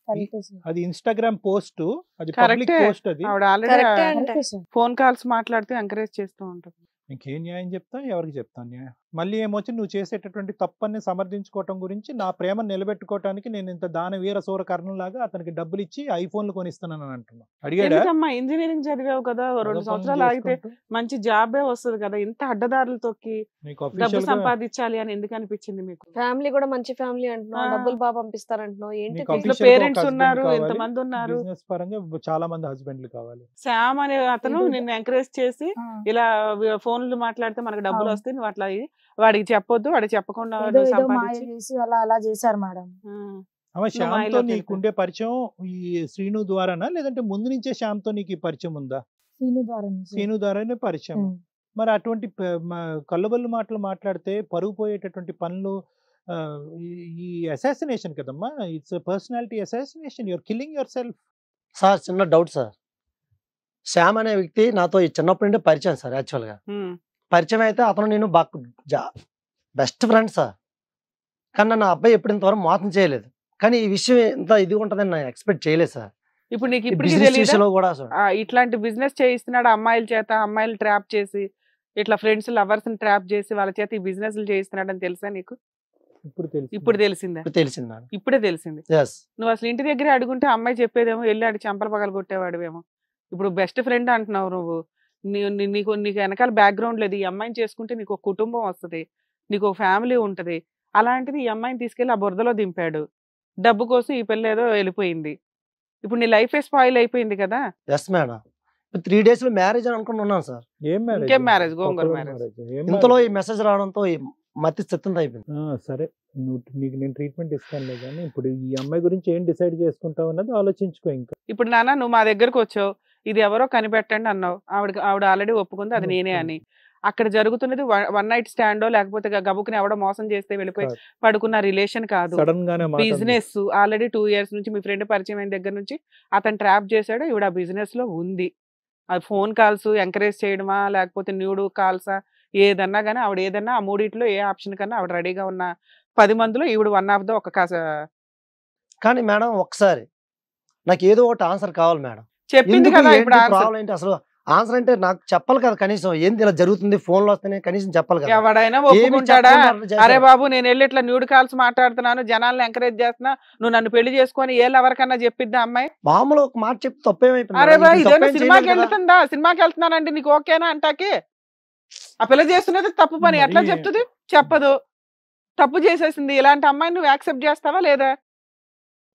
కరెక్టే సార్. అది ఇన్స్టాగ్రామ్ పోస్ట్, అది పబ్లిక్ కరెక్టే. పోస్ట్. అది ఆవిడ ఆల్రెడీ కరెక్టే అంటే కరెక్టే సార్. ఫోన్ కాల్స్ మాట్లాడితే ఎంకరేజ్ చేస్తూ ఉంటుంది. ఇంకేం న్యాయం చెప్తాం, ఎవరికి చెప్తాను న్యాయం? మళ్ళీ ఏమొచ్చి నువ్వు చేసేటటువంటి తప్పని సమర్థించుకోవటం గురించి, నా ప్రేమను నిలబెట్టుకోవటానికి నేను ఇంత దానవీర సూర కర్ణంలాగా అతనికి డబ్బులు ఇచ్చి ఐఫోన్లు కొనిస్తున్నానని అంటున్నాను. అడిగాడా? ఎందుకమ్మా ఇంజనీరింగ్ చదివావు కదా, ఓ 2 సంవత్సరాలు ఆగితే మంచి జాబే వస్తుంది కదా, ఇంత అడ్డదారులు తొక్కి నీకు డబ్బు అఫీషియల్ గా, సంపాదించాలి అని ఎందుకు అనిపించింది మీకు? ఫ్యామిలీ కూడా మంచి ఫ్యామిలీ అంటున్నావు, ఆ. డబ్బులు బాగా పంపిస్తారంటున్నావు, ఏంటి నీకు ఇంట్లో official గా ఒక పేరెంట్స్ husband ఉన్నారు, కావాలి. ఎంతమంది ఉన్నారు. బిజినెస్ పరంగా చాలా మంది హస్బెండ్లు కావాలి. శ్యామ్ అనే అతను ఇది- నిన్ను ఎంకరేజ్ చేసి ఆ. ఇలా ఫోన్లు మాట్లాడితే మనకు డబ్బులు అవును. వస్తాయి, నువ్వు అట్లా వాడికి చెప్పొద్దు, వాడికి చెప్పకుండా ఏదో నువ్వు ఏదో మాయ సంపాదించి చేసి అలా చేశారు మేడం. ఆ. అమ్మ, శ్యామ్తో మాయలోకి నీకుండే పరిచయం ఈ శ్రీను ద్వారానా, లేదంటే ముందు నుంచే శ్యామ్తో నీకు ఈ పరిచయం ఉందా? సీను ద్వారా శ్రీను ద్వారానే పరిచయం. మరి అటువంటి కళ్ళబొల్లు మాటలు మాట్లాడితే పరుగు పోయేటటువంటి పనులు, ఈ అసాసినేషన్ కదమ్మా. It's personality assassination. You are killing yourself. Sir చిన్న డౌట్ సార్. శ్యామ్ అనే వ్యక్తి నాతో ఈ చిన్నప్పటి నుండి పరిచయం సార్. యాక్చువల్గా ఉమ్. పరిచయం అయితే అతను నేను బెస్ట్ ఫ్రెండ్ సార్. కానీ నా అబ్బాయి ఎప్పుడు ఇంతవరకు మోసం చేయలేదు. కానీ ఈ విషయం ఇంత ఇది ఉంటుందని నేను ఎక్స్పెక్ట్ చేయలేదు సార్. ఇప్పుడు నీకు ఇప్పటికీ బిజినెస్ తెలియదా విషయంలో కూడా సార్. ఇట్లాంటి బిజినెస్ చేయిస్తున్నాడు అమ్మాయిల చేత, అమ్మాయిలు ట్రాప్ చేసి, ఇట్లా ఫ్రెండ్స్ లవర్స్ ని ట్రాప్ చేసి వాళ్ళ చేత ఈ బిజినెస్ చేయిస్తున్నాడు అని తెలుసా నీకు? ఇప్పుడు తెలుసు. ఇప్పుడు తెలిసిందా? ఇప్పుడు తెలిసింది మేడం. ఇప్పుడే తెలిసింది. ఎస్. నువ్వు అసలు ఇంటి దగ్గర అడుగుంటే అమ్మాయి చెప్పేదేమో వెళ్ళాడు చంపలు పగలు కొట్టేవాడువేమో. ఇప్పుడు బెస్ట్ ఫ్రెండ్ అంటున్నావు నువ్వు. నీకు వెనకాల బ్యాక్గ్రౌండ్ లేదు. ఈ అమ్మాయిని చేసుకుంటే నీకు ఒక కుటుంబం వస్తుంది, నీకు ఒక ఫ్యామిలీ ఉంటది. అలాంటిది ఈ అమ్మాయిని తీసుకెళ్లి ఆ బురదలో దింపాడు. డబ్బు కోసం ఈ పిల్ల ఏదో వెళ్ళిపోయింది. ఇప్పుడు నీ లైఫ్ స్పాయిల్ అయిపోయింది కదా. Yes madam. 3 days లో మ్యారేజ్ అని అనుకుని ఉన్నాను సార్. ఏం marriage? ఇంకేం marriage? గోంగూర ఒక్కరోజు marriage. marriage. ఏం ఇంతలో ఈ marriage? మెసేజ్ రావడంతో ఈ మతి స్థితి అయిపోయింది. సరే, నీకు నేను ట్రీట్మెంట్ ఇస్తానులే, కానీ ఇప్పుడు ఈ అమ్మాయి గురించి ఏం డిసైడ్ చేసుకుంటావు అన్నది ఆలోచించుకో. ఇంకా ఇప్పుడు నాన్న నువ్వు మా దగ్గరకు వచ్చావు, ఇది ఎవరో కనిపెట్టండి అన్నావు. ఆవిడ ఆల్రెడీ ఒప్పుకుంది అది నేనే అని. అక్కడ జరుగుతున్నది 1 night స్టాండో లేకపోతే గబుకుని ఎవడో మోసం చేస్తే వెళ్ళిపోయి కాదు. పడుకున్న రిలేషన్ కాదు. సడన్ గానే మాట అంది. బిజినెస్ ఆల్రెడీ 2 years నుంచి మీ ఫ్రెండ్ పరిచయం అయిన దగ్గర నుంచి అతను ట్రాప్ చేశాడు. ఈవిడ ఆ బిజినెస్ లో ఉంది. అది ఫోన్ కాల్స్ ఎంకరేజ్ చేయడమా లేకపోతే న్యూడ్ కాల్సా, ఏదన్నా కానీ ఆవిడ ఏదన్నా ఆ మూడిట్లో ఏ ఆప్షన్ కన్నా ఆవిడ రెడీగా ఉన్న 10 మందిలో ఈవిడ 1 of the ఒక కానీ మేడం ఒకసారి నాకు ఏదో ఒకటి ఆన్సర్ కావాలి మేడం. చెప్పింది కదా ఇప్పుడు answer. ప్రాబ్లం ఏంటి అసలు? ఆన్సర్ అంటే నాకు చెప్పాలి కదా కనీసం. ఏంది ఇలా జరుగుతుంది, ఫోన్లో వస్తేనే కనీసం చెప్పాలి కదా. ఎవడైనా ఏమీ ఒప్పుకుంటాడా? చెప్పకుండా అట్లా చేశారు. అరే బాబు నేను వెళ్ళి ఇట్లా న్యూడ్ కాల్స్ మాట్లాడుతున్నాను, జనాలను ఎంకరేజ్ చేస్తున్నా, నువ్వు నన్ను పెళ్లి చేసుకొని ఎవరికన్నా చెప్పిద్దా అమ్మాయి? మామూలు ఒక మాట చెప్తే తప్పేమైపోయింది అరే మేడం? బా ఇది ఇదేనా తప్పేం సినిమాకి చేయలేదు కదా. వెళ్తుందా, సినిమాకి వెళ్తున్నానండి నీకు ఓకేనా అంటాకి? ఆ పిల్ల చేస్తున్నది తప్పు పని, ఎట్లా మరి- చెప్తుంది? చెప్పదు. తప్పు చేసేసింది. ఇలాంటి అమ్మాయిని నువ్వు యాక్సెప్ట్ చేస్తావా లేదా?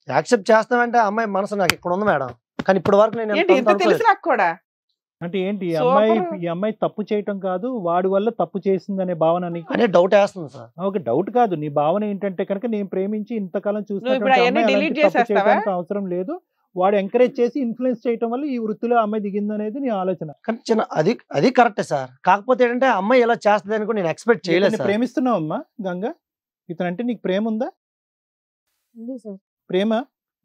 యాక్సెప్ట్ చేస్తామంటే అమ్మాయి మనసు నాకు ఇక్కడ ఉంది మేడం. కానీ ఇప్పటి వరకు నేను ఏంటి ఇంత తెలిసి నాకు కూడా అంటే ఏంటి ఈ Super. అమ్మాయి తప్పు చేయటం కాదు, వాడి వల్ల తప్పు చేసిందనే భావన నీకు? అనే డౌట్ వేస్తుంది సార్. ఒక డౌట్ కాదు, నీ భావన ఏంటంటే కనుక నేను ప్రేమించి ఇంతకాలం నువ్వు ఇప్పుడు అవన్నీ delete చేసేస్తావా? చూసినటువంటి అవసరం లేదు, వాడు ఎంకరేజ్ చేసి ఇన్ఫ్లుయెన్స్ చేయటం వల్ల ఈ వృత్తిలో అమ్మాయి దిగిందనేది నీ ఆలోచన. కానీ చిన్న అది కరెక్టే సార్. కాకపోతే ఏంటంటే అమ్మాయి ఇలా చేస్తుంది అని కూడా నేను ఎక్స్పెక్ట్ చేయలేదు ఇతన్ని సార్. ప్రేమిస్తున్నావమ్మా గంగా? ఇతనంటే నీకు ప్రేమ ఉందా? ఉంది సార్. ప్రేమ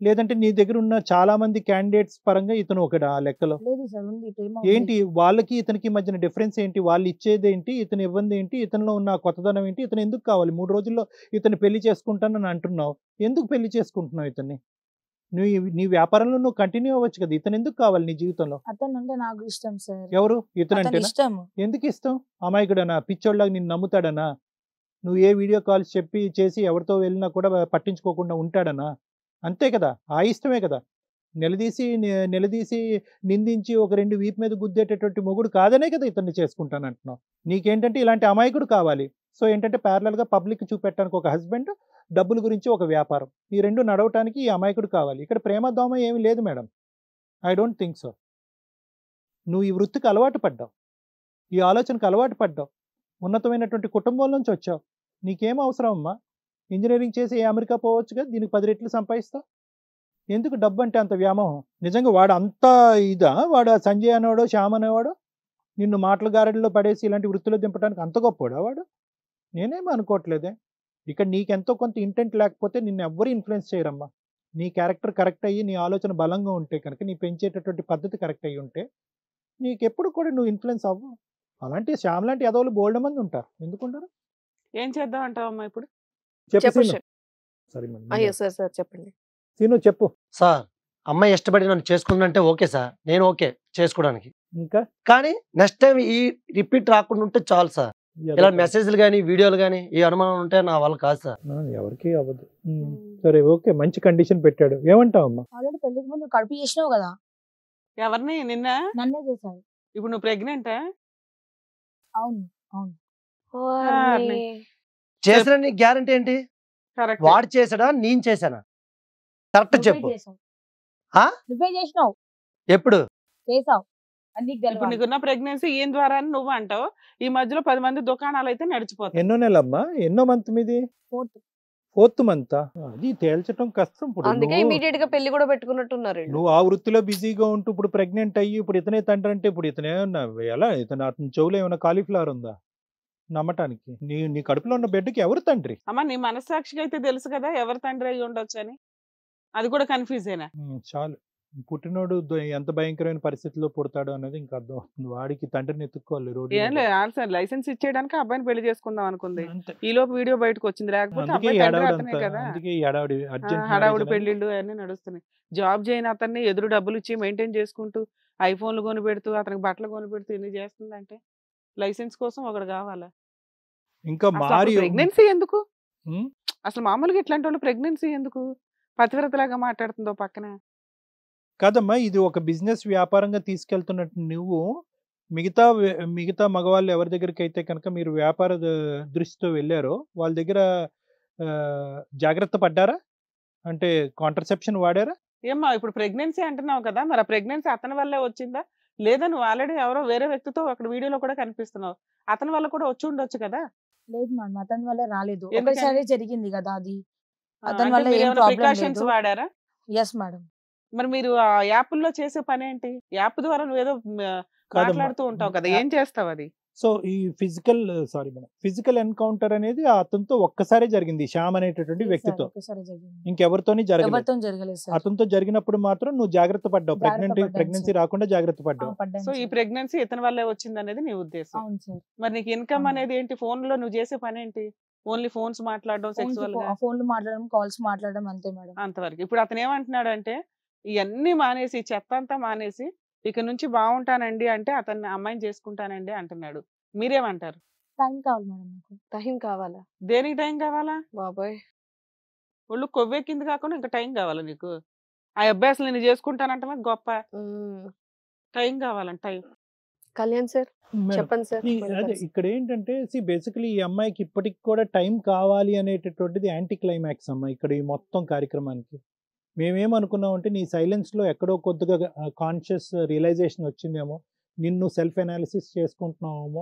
లేదంటే నీ దగ్గర ఉన్న చాలా మంది క్యాండిడేట్స్ పరంగా ఇతను ఒకడా లెక్కలో? లేదు సార్, ఉంది ప్రేమ ఉంది. ఏంటి వాళ్ళకి ఇతనికి మధ్యన డిఫరెన్స్ ఏంటి? వాళ్ళు ఇచ్చేది ఏంటి, ఇతను ఇవ్వంది ఏంటి, ఇతనిలో ఉన్న కొత్తదనం ఏంటి, ఇతను ఎందుకు కావాలి? 3 రోజుల్లో ఇతను పెళ్లి చేసుకుంటానని అంటున్నావు, ఎందుకు పెళ్లి చేసుకుంటున్నావు ఇతన్ని? నీ వ్యాపారంలో నువ్వు కంటిన్యూ అవ్వచ్చు కదా, ఇతను ఎందుకు కావాలి నీ జీవితంలో? అతను అంటే నాకు ఇష్టం సార్. ఎవరు ఇతను అతను అంటేనా? ఇష్టం. ఎందుకు ఇష్టం? అమాయకుడనా, పిచ్చోళ్ళగా నిన్ను నమ్ముతాడనా? నువ్వు ఏ వీడియో కాల్స్ చెప్పి చేసి ఎవరితో వెళ్ళినా కూడా పట్టించుకోకుండా ఉంటాడనా? అంతే కదా, ఆ ఇష్టమే కదా. నిలదీసి నిందించి ఒక 2 వీపు మీద గుద్దేటటువంటి మొగుడు కాదనే కదా ఇతన్ని చేసుకుంటానంటున్నావు. నీకేంటంటే ఇలాంటి అమాయకుడు కావాలి. సో ఏంటంటే ప్యారలల్గా పబ్లిక్ చూపెట్టడానికి ఒక హస్బెండ్, డబ్బుల గురించి ఒక వ్యాపారం, ఈ 2 నడవటానికి ఈ అమాయకుడు కావాలి. ఇక్కడ ప్రేమ దోమ ఏమీ లేదు madam. I don't think so. నువ్వు ఈ వృత్తికి అలవాటు పడ్డావు, ఈ ఆలోచనకు అలవాటు పడ్డావు, ఉన్నతమైనటువంటి కుటుంబం నుంచి వచ్చావు. నీకేం అవసరం అమ్మా? ఇంజనీరింగ్ చేసి అమెరికా పోవచ్చుగా, దీనికి 10 రెట్లు సంపాదిస్తావు. ఎందుకు డబ్బు అంటే అంత వ్యామోహం? నిజంగా వాడు అంత ఇదా? వాడు సంజయ్ అనేవాడు, శ్యామ్ అనేవాడు నిన్ను మాటల గారడిలో పడేసి ఇలాంటి వృత్తిలో దింపడానికి అంత గొప్పవాడా వాడు? నేనేమి అనుకోవట్లేదే. ఇక్కడ నీకెంతో కొంత ఇంటెంట్ లేకపోతే నిన్ను ఎవ్వరు ఇన్ఫ్లుయెన్స్ చేయరమ్మా. నీ క్యారెక్టర్ కరెక్ట్ అయ్యి, నీ ఆలోచన బలంగా ఉంటే కనుక, నీ పెంచేటటువంటి పద్ధతి కరెక్ట్ అయ్యి ఉంటే, నీకెప్పుడు కూడా నువ్వు ఇన్ఫ్లుయెన్స్ అవ్వవు. అలాంటి శ్యామ్ లాంటి ఎదవలు బోల్డ్ మంది ఉంటారు. ఎందుకుంటారు? ఏం చేద్దాం అంటావమ్మా ఇప్పుడు? చెప్పు చెప్పు సీను. సార్. సరే మేడం, అయ్యో సార్ సార్ చెప్పండి. సీను చెప్పు. సార్ అమ్మాయి ఇష్టపడి నన్ను చేసుకుందంటే ఓకే సార్, నేను ఓకే చేసుకోవడానికి. ఇంకా కానీ నెక్స్ట్ టైం ఈ రిపీట్ రాకుండా ఉంటే చాలు సార్. ఇలా మెసేజ్లు కానీ వీడియోలు కానీ ఈ అనుమానం ఉంటే నా వల్ల కాదు సార్. ఎవరికి అవ్వదు. సరే ఓకే, మంచి కండిషన్ పెట్టాడు. ఏమంటావమ్మా? ఆల్రెడీ పెళ్లికి ముందు కడుపు చేసినావు కదా, ఎవరిని? నిన్న? నన్నే చేశారు. ఇప్పుడు నువ్వు ప్రెగ్నెంటా? అవును అవును. వారిని. చేసిన నీ గ్యారంటీ ఏంటి? కరెక్ట్. వాడు చేసాడా నేను చేశానా? కరెక్ట్ నువ్వే చెప్పు. చేసావు. ఆ? నువ్వే చేసినావు, ఎప్పుడు? చేసావు. అది నీకు ఇప్పుడు తెలియదు. నీకున్న ప్రెగ్నెన్సీ ఈయన ద్వారా అని నువ్వు అంటావు. ఈ మధ్యలో 10 మంది దుకాణాలు అయితే నడిచిపోతాయి. ఎన్నో నెలమ్మా? ఎన్నో మంత్ మీది? 4th. 4th month. అది తేల్చడం కష్టం. ఇప్పుడు అందుకే నువ్వు- ఇమీడియట్ గా పెళ్లి కూడా పెట్టుకున్నట్టున్నారు వీళ్ళు. నువ్వు ఆ వృత్తిలో బిజీగా ఉంటూ ఇప్పుడు ప్రెగ్నెంట్ అయ్యి ఇప్పుడు ఇతనే తండ్రి అంటే ఇప్పుడు ఇతనే ఎలా? అతని చెవులో ఏమైనా కాలీఫ్లవర్ ఉందా నమ్మటానికి? నీ కడుపులో ఉన్న బిడ్డకి ఎవరు తండ్రి? అమ్మా నీ మనస్సాక్షికి అయితే తెలుసు కదా ఎవరు తండ్రి అయి ఉండొచ్చు అని. అది కూడా కన్ఫ్యూజ్ అయినా. చాలు. పుట్టినోడు ఎంత భయంకరమైన పరిస్థితిలో పుడతాడు అనేది ఇంకా అర్థం అవుతుంది. వాడికి తండ్రిని ఎత్తుక్కోవాలి రోడ్డు ఏం మీద. లేదు లైసెన్స్ ఇచ్చేయడానికి అబ్బాయిని పెళ్లి చేసుకుందాం అనుకుంది. అంతే. ఈ లోపు వీడియో బయటకు వచ్చింది. లేకపోతే అందుకే అబ్బాయి ఈ తండ్రి హడావుడి అతనే అంతా. కదా. అందుకే ఈ హడావుడి అర్జెంట్ హడావుడి మ్యారేజ్ పెళ్లిళ్ళు అన్ని నడుస్తున్నాయి. జాబ్ చేయని అతన్ని ఎదురు డబ్బులు ఇచ్చి మెయింటైన్ చేసుకుంటూ ఐఫోన్లు కొని పెడుతూ అతనికి బట్టలు కొని పెడుతూ ఇన్ని చేస్తుందంటే లైసెన్స్ కోసం ఒకడు కావాలా? ఇంకా మారి ప్రెగ్నెన్సీ ఎందుకు? ఉమ్, అసలు మామూలుగా ఇట్లాంటి వాళ్ళు ప్రెగ్నెన్సీ ఎందుకు? పతివ్రతలాగా మాట్లాడుతుందో పక్కన. కాదమ్మా, ఇది ఒక బిజినెస్ వ్యాపారంగా తీసుకెళ్తున్నట్టు నువ్వు మిగతా మగవాళ్ళు ఎవరి దగ్గరికి అయితే కనుక మీరు వ్యాపార దృష్టితో వెళ్ళారో వాళ్ళ దగ్గర జాగ్రత్త పడ్డారా? అంటే కాంట్రసెప్షన్ వాడారా? ఏమ్మా ఇప్పుడు ప్రెగ్నెన్సీ అంటున్నావు కదా, మరి ఆ ప్రెగ్నెన్సీ అతని వల్లే వచ్చిందా లేదా నువ్వు ఆల్రెడీ ఎవరో వేరే వ్యక్తితో అక్కడ వీడియోలో కూడా కనిపిస్తున్నావు, అతని వల్ల కూడా వచ్చి ఉండొచ్చు కదా? లేదు మేడం, అతని వల్ల రాలేదు. ఎందుకని? ఒకసారి జరిగింది కదా అది. అతని అంటే వల్ల మీరు ఏం ఏమైనా ప్రాబ్లం ప్రికాషన్స్ లేదు. వాడారా? Yes madam. మరి మీరు ఆ యాప్ల్లో చేసే పని ఏంటి? యాప్ ద్వారా నువ్వేదో కాదమ్మా. మాట్లాడుతూ ఉంటావు కదా, ఏం చేస్తావు అది? సో ఈ ఫిజికల్ ఎన్కౌంటర్ అనేది అతనితో ఒక్కసారే జరిగింది, శ్యామ్ అనేటటువంటి వ్యక్తితో. ఒకసారి జరిగింది. ఇంకెవరితోని జరగలేదు. ఎవరితో జరగలేదు సార్. అతనితో జరిగినప్పుడు మాత్రం నువ్వు జాగ్రత్త పడ్డావు. జాగ్రత్త పడ్డాను ప్రెగ్నెన్సీ సార్. రాకుండా జాగ్రత్త పడ్డావు. పడ్డాను సో ఈ సార్. ప్రెగ్నెన్సీ ఇతని వల్లే వచ్చింది అనేది నీ ఉద్దేశం. అవును సార్. మరి నీకు ఇన్కమ్ అవును. అనేది ఏంటి? ఫోన్ లో నువ్వు చేసే పని ఏంటి? ఓన్లీ ఫోన్స్ మాట్లాడడం, సెక్సువల్ గా ఫోన్లు మాట్లాడడం, కాల్స్ మాట్లాడడం అంతే మేడం. అంతవరకు. ఇప్పుడు అతను ఏమంటున్నాడు అంటే ఇవన్నీ మానేసి చెత్త అంతా మానేసి ఇక నుంచి బాగుంటానండి అంటే అతన్ని అమ్మాయిని చేసుకుంటానండి అంటున్నాడు. మీరేమంటారు? టైం కావాలి మేడం నాకు. టైం కావాలా? దేనికి టైం కావాలా? బాబోయ్. ఒళ్ళు కొవ్వెక్కింది కాకుండా ఇంకా టైం కావాలా నీకు? ఆ అబ్బాయి అసలు నేను చేసుకుంటానంటే గొప్ప. టైం కావాలంట టైం. కళ్యాణ్ సార్ మేడం, చెప్పండి సార్. అదే ఇక్కడ ఏంటంటే బేసికలీ ఈ అమ్మాయికి ఇప్పటికి కూడా టైం కావాలి అనేటటువంటిది యాంటీ క్లైమాక్స్ అమ్మ ఇక్కడ ఈ మొత్తం కార్యక్రమానికి. మేమేమనుకున్నామంటే నీ సైలెన్స్లో ఎక్కడో కొద్దిగా కాన్షియస్ రియలైజేషన్ వచ్చిందేమో, నిన్ను సెల్ఫ్ అనాలిసిస్ చేసుకుంటున్నామేమో,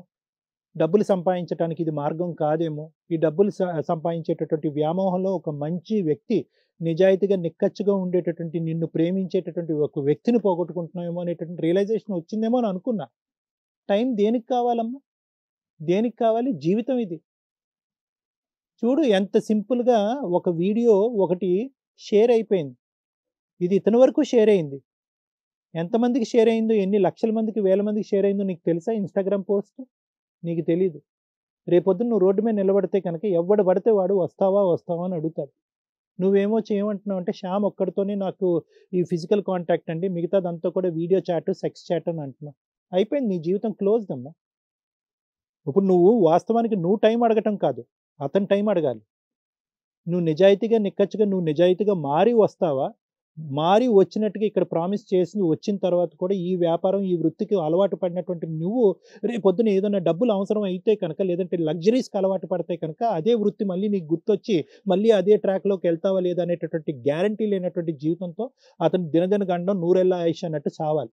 డబ్బులు సంపాదించడానికి ఇది మార్గం కాదేమో, ఈ డబ్బులు సంపాదించేటటువంటి వ్యామోహంలో ఒక మంచి వ్యక్తి, నిజాయితీగా నిక్కచ్చిగా ఉండేటటువంటి నిన్ను ప్రేమించేటటువంటి ఒక వ్యక్తిని పోగొట్టుకుంటున్నామేమో అనేటటువంటి రియలైజేషన్ వచ్చిందేమో అని అనుకున్నా. టైం దేనికి కావాలమ్మా? దేనికి కావాలి? జీవితం ఇది. చూడు ఎంత సింపుల్గా ఒక వీడియో ఒకటి షేర్ అయిపోయింది. ఇది ఇతని వరకు షేర్ అయింది. ఎంతమందికి షేర్ అయిందో, ఎన్ని లక్షల మందికి, వేల మందికి షేర్ అయిందో నీకు తెలుసా? ఇన్స్టాగ్రామ్ పోస్ట్ నీకు తెలీదు. రేపొద్దున నువ్వు రోడ్డు మీద నిలబడితే కనుక ఎవడు పడితే వాడు వస్తావా అని అడుగుతాడు. నువ్వేమో చేయమంటున్నావు అంటే శ్యామ్ ఒక్కడితోనే నాకు ఈ ఫిజికల్ కాంటాక్ట్ అండి, మిగతాదంతా కూడా వీడియో చాట్, సెక్స్ చాట్ అని అంటున్నావు. అయిపోయింది, నీ జీవితం క్లోజ్డ్ అమ్మా. ఇప్పుడు నువ్వు వాస్తవానికి నువ్వు టైం అడగటం కాదు, అతని టైం అడగాలి. నువ్వు నిజాయితీగా నిక్కచ్చిగా నువ్వు నిజాయితీగా మారి వస్తావా? మారి వచ్చినట్టుగా ఇక్కడ ప్రామిస్ చేసి వచ్చిన తర్వాత కూడా ఈ వ్యాపారం ఈ వృత్తికి అలవాటు పడినటువంటి నువ్వు రేపొద్దున ఏదైనా డబ్బులు అవసరం అయితే కనుక, లేదంటే లగ్జరీస్కి అలవాటు పడితే కనుక అదే వృత్తి మళ్ళీ నీకు గుర్తొచ్చి మళ్ళీ అదే ట్రాక్లోకి వెళ్తావా లేదా అనేటటువంటి గ్యారంటీ లేనటువంటి జీవితంతో అతను దినదిన గండం నూరెళ్ళ ఆయుష్ అన్నట్టు సావాలి.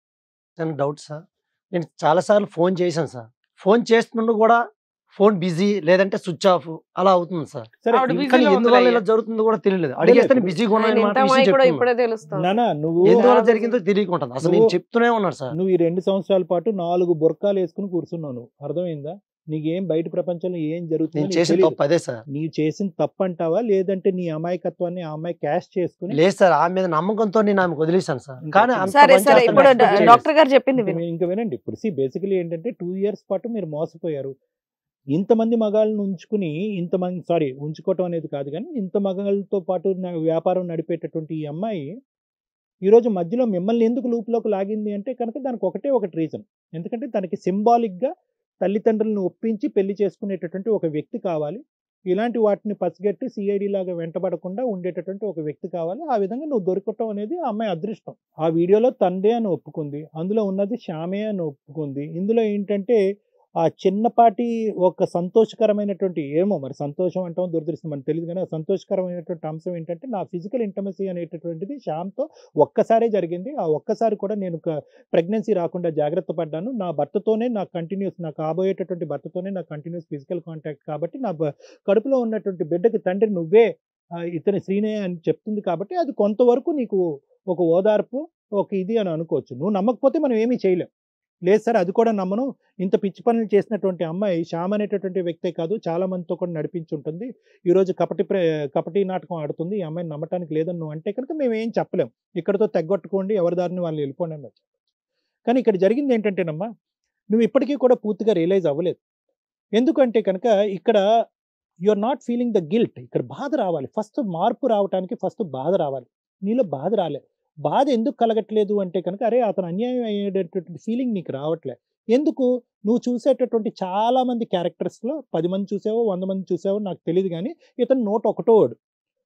డౌట్ సార్, నేను చాలాసార్లు ఫోన్ చేశాను సార్. ఫోన్ చేస్తుండగా కూడా ఫోన్ బిజీ లేదంటే స్విచ్ ఆఫ్ అలా అవుతుంది సార్. సరే ఆవిడ ఇన్- busy కానీ లో ఎందువల్ల ఉందిలే. ఇలా జరుగుతుందో కూడా తెలియలేదు. అడిగేస్తే ఇప్పుడు బిజీగా ఆయన ఉన్నాయని ఎంత మాత్రం విషయం అమాయకుడో చెప్తున్నాను. ఇప్పుడే తెలుస్తుంది. నానా నువ్వు ఎందువల్ల చాలా జరిగిందో తెలియకుంటుంది. అసలు నేను నువ్వు- చెప్తూనే ఉన్నాడు సార్. నువ్వు ఈ 2 సంవత్సరాల పాటు 4 బుర్కాలు వేసుకుని కూర్చున్నావు నువ్వు. అర్థమైందా? నీకేం బయట ప్రపంచంలో ఏం జరుగుతుందో నేను నీకు చేసిన తెలీదు. తప్పు అదే సార్. నీవు చేసిన తప్పు అంటావా లేదంటే నీ అమాయకత్వాన్ని ఆ అమ్మాయి క్యాష్ చేసుకుని లేదు సార్, ఆమె మీద నమ్మకంతో నేను ఆమెకు వదిలేశాను సార్. కానీ అంత సరే మంచి సరే అతను ఇప్పుడు expect చేయలేదు. డాక్టర్ గారు చెప్పింది విను. ఇంకా వినండి. ఇప్పుడు బేసికలీ ఏంటంటే 2 ఇయర్స్ పాటు మీరు మోసపోయారు. ఇంతమంది మగాళ్ళను ఉంచుకుని ఉంచుకోవటం అనేది కాదు కానీ ఇంత మగాళ్ళతో పాటు వ్యాపారం నడిపేటటువంటి ఈ అమ్మాయి ఈరోజు మధ్యలో మిమ్మల్ని ఎందుకు లూప్లోకి లాగింది అంటే కనుక దానికి ఒకటి రీజన్. ఎందుకంటే దానికి సింబాలిక్గా తల్లిదండ్రులను ఒప్పించి పెళ్లి చేసుకునేటటువంటి ఒక వ్యక్తి కావాలి. ఇలాంటి వాటిని పసిగట్టి సిఐడి లాగా వెంటబడకుండా ఉండేటటువంటి ఒక వ్యక్తి కావాలి. ఆ విధంగా నువ్వు దొరకటం అనేది ఆ అమ్మాయి అదృష్టం. ఆ వీడియోలో తండ్రి అని ఒప్పుకుంది, అందులో ఉన్నది శ్యామే అని ఒప్పుకుంది. ఇందులో ఏంటంటే ఆ చిన్నపాటి ఒక సంతోషకరమైనటువంటి ఏమో మరి సంతోషం అంటాం దురదృష్టం మనకు తెలియదు కానీ ఆ సంతోషకరమైనటువంటి అంశం ఏంటంటే నా ఫిజికల్ ఇంటమసీ అనేటటువంటిది శ్యామ్తో ఒక్కసారే జరిగింది. ఆ ఒక్కసారి కూడా నేను ప్రెగ్నెన్సీ రాకుండా జాగ్రత్త పడ్డాను. నా భర్తతోనే నాకు కాబోయేటటువంటి భర్తతోనే నాకు కంటిన్యూస్ ఫిజికల్ కాంటాక్ట్ కాబట్టి నా కడుపులో ఉన్నటువంటి బిడ్డకి తండ్రి నువ్వే ఇతని శ్రీనే అని చెప్తుంది కాబట్టి అది కొంతవరకు నీకు ఒక ఓదార్పు ఒక ఇది అని అనుకోవచ్చు. నువ్వు నమ్మకపోతే మనం ఏమీ చేయలేం. లేదు సార్ అది కూడా నమ్మను. ఇంత పిచ్చి పనులు చేసినటువంటి అమ్మాయి శ్యామ్ అనేటటువంటి వ్యక్తే కాదు చాలా మందితో కూడా నడిపించి ఉంటుంది. ఈరోజు కపటి నాటకం ఆడుతుంది. ఈ అమ్మాయిని నమ్మటానికి లేదని నువ్వు అంటే కనుక మేము ఏం చెప్పలేం. ఇక్కడతో తెగొట్టుకోండి, ఎవరి దారిని వాళ్ళు వెళ్ళిపోండి అని చెప్పచ్చు. కానీ ఇక్కడ జరిగింది ఏంటంటేనమ్మా నువ్వు ఇప్పటికీ కూడా పూర్తిగా రియలైజ్ అవ్వలేదు. ఎందుకంటే కనుక ఇక్కడ you are not feeling the guilt. ఇక్కడ బాధ రావాలి. ఫస్ట్ మార్పు రావడానికి ఫస్ట్ బాధ రావాలి. నీలో బాధ రాలే. బాధ ఎందుకు కలగట్లేదు అంటే కనుక అరే అతను అన్యాయం అయ్యేటటువంటి ఫీలింగ్ నీకు రావట్లే. ఎందుకు? నువ్వు చూసేటటువంటి చాలా మంది క్యారెక్టర్స్లో 10 మంది చూసావో 100 మంది చూసావో నాకు తెలియదు కానీ ఇతను నోట్ ఒకటోడు.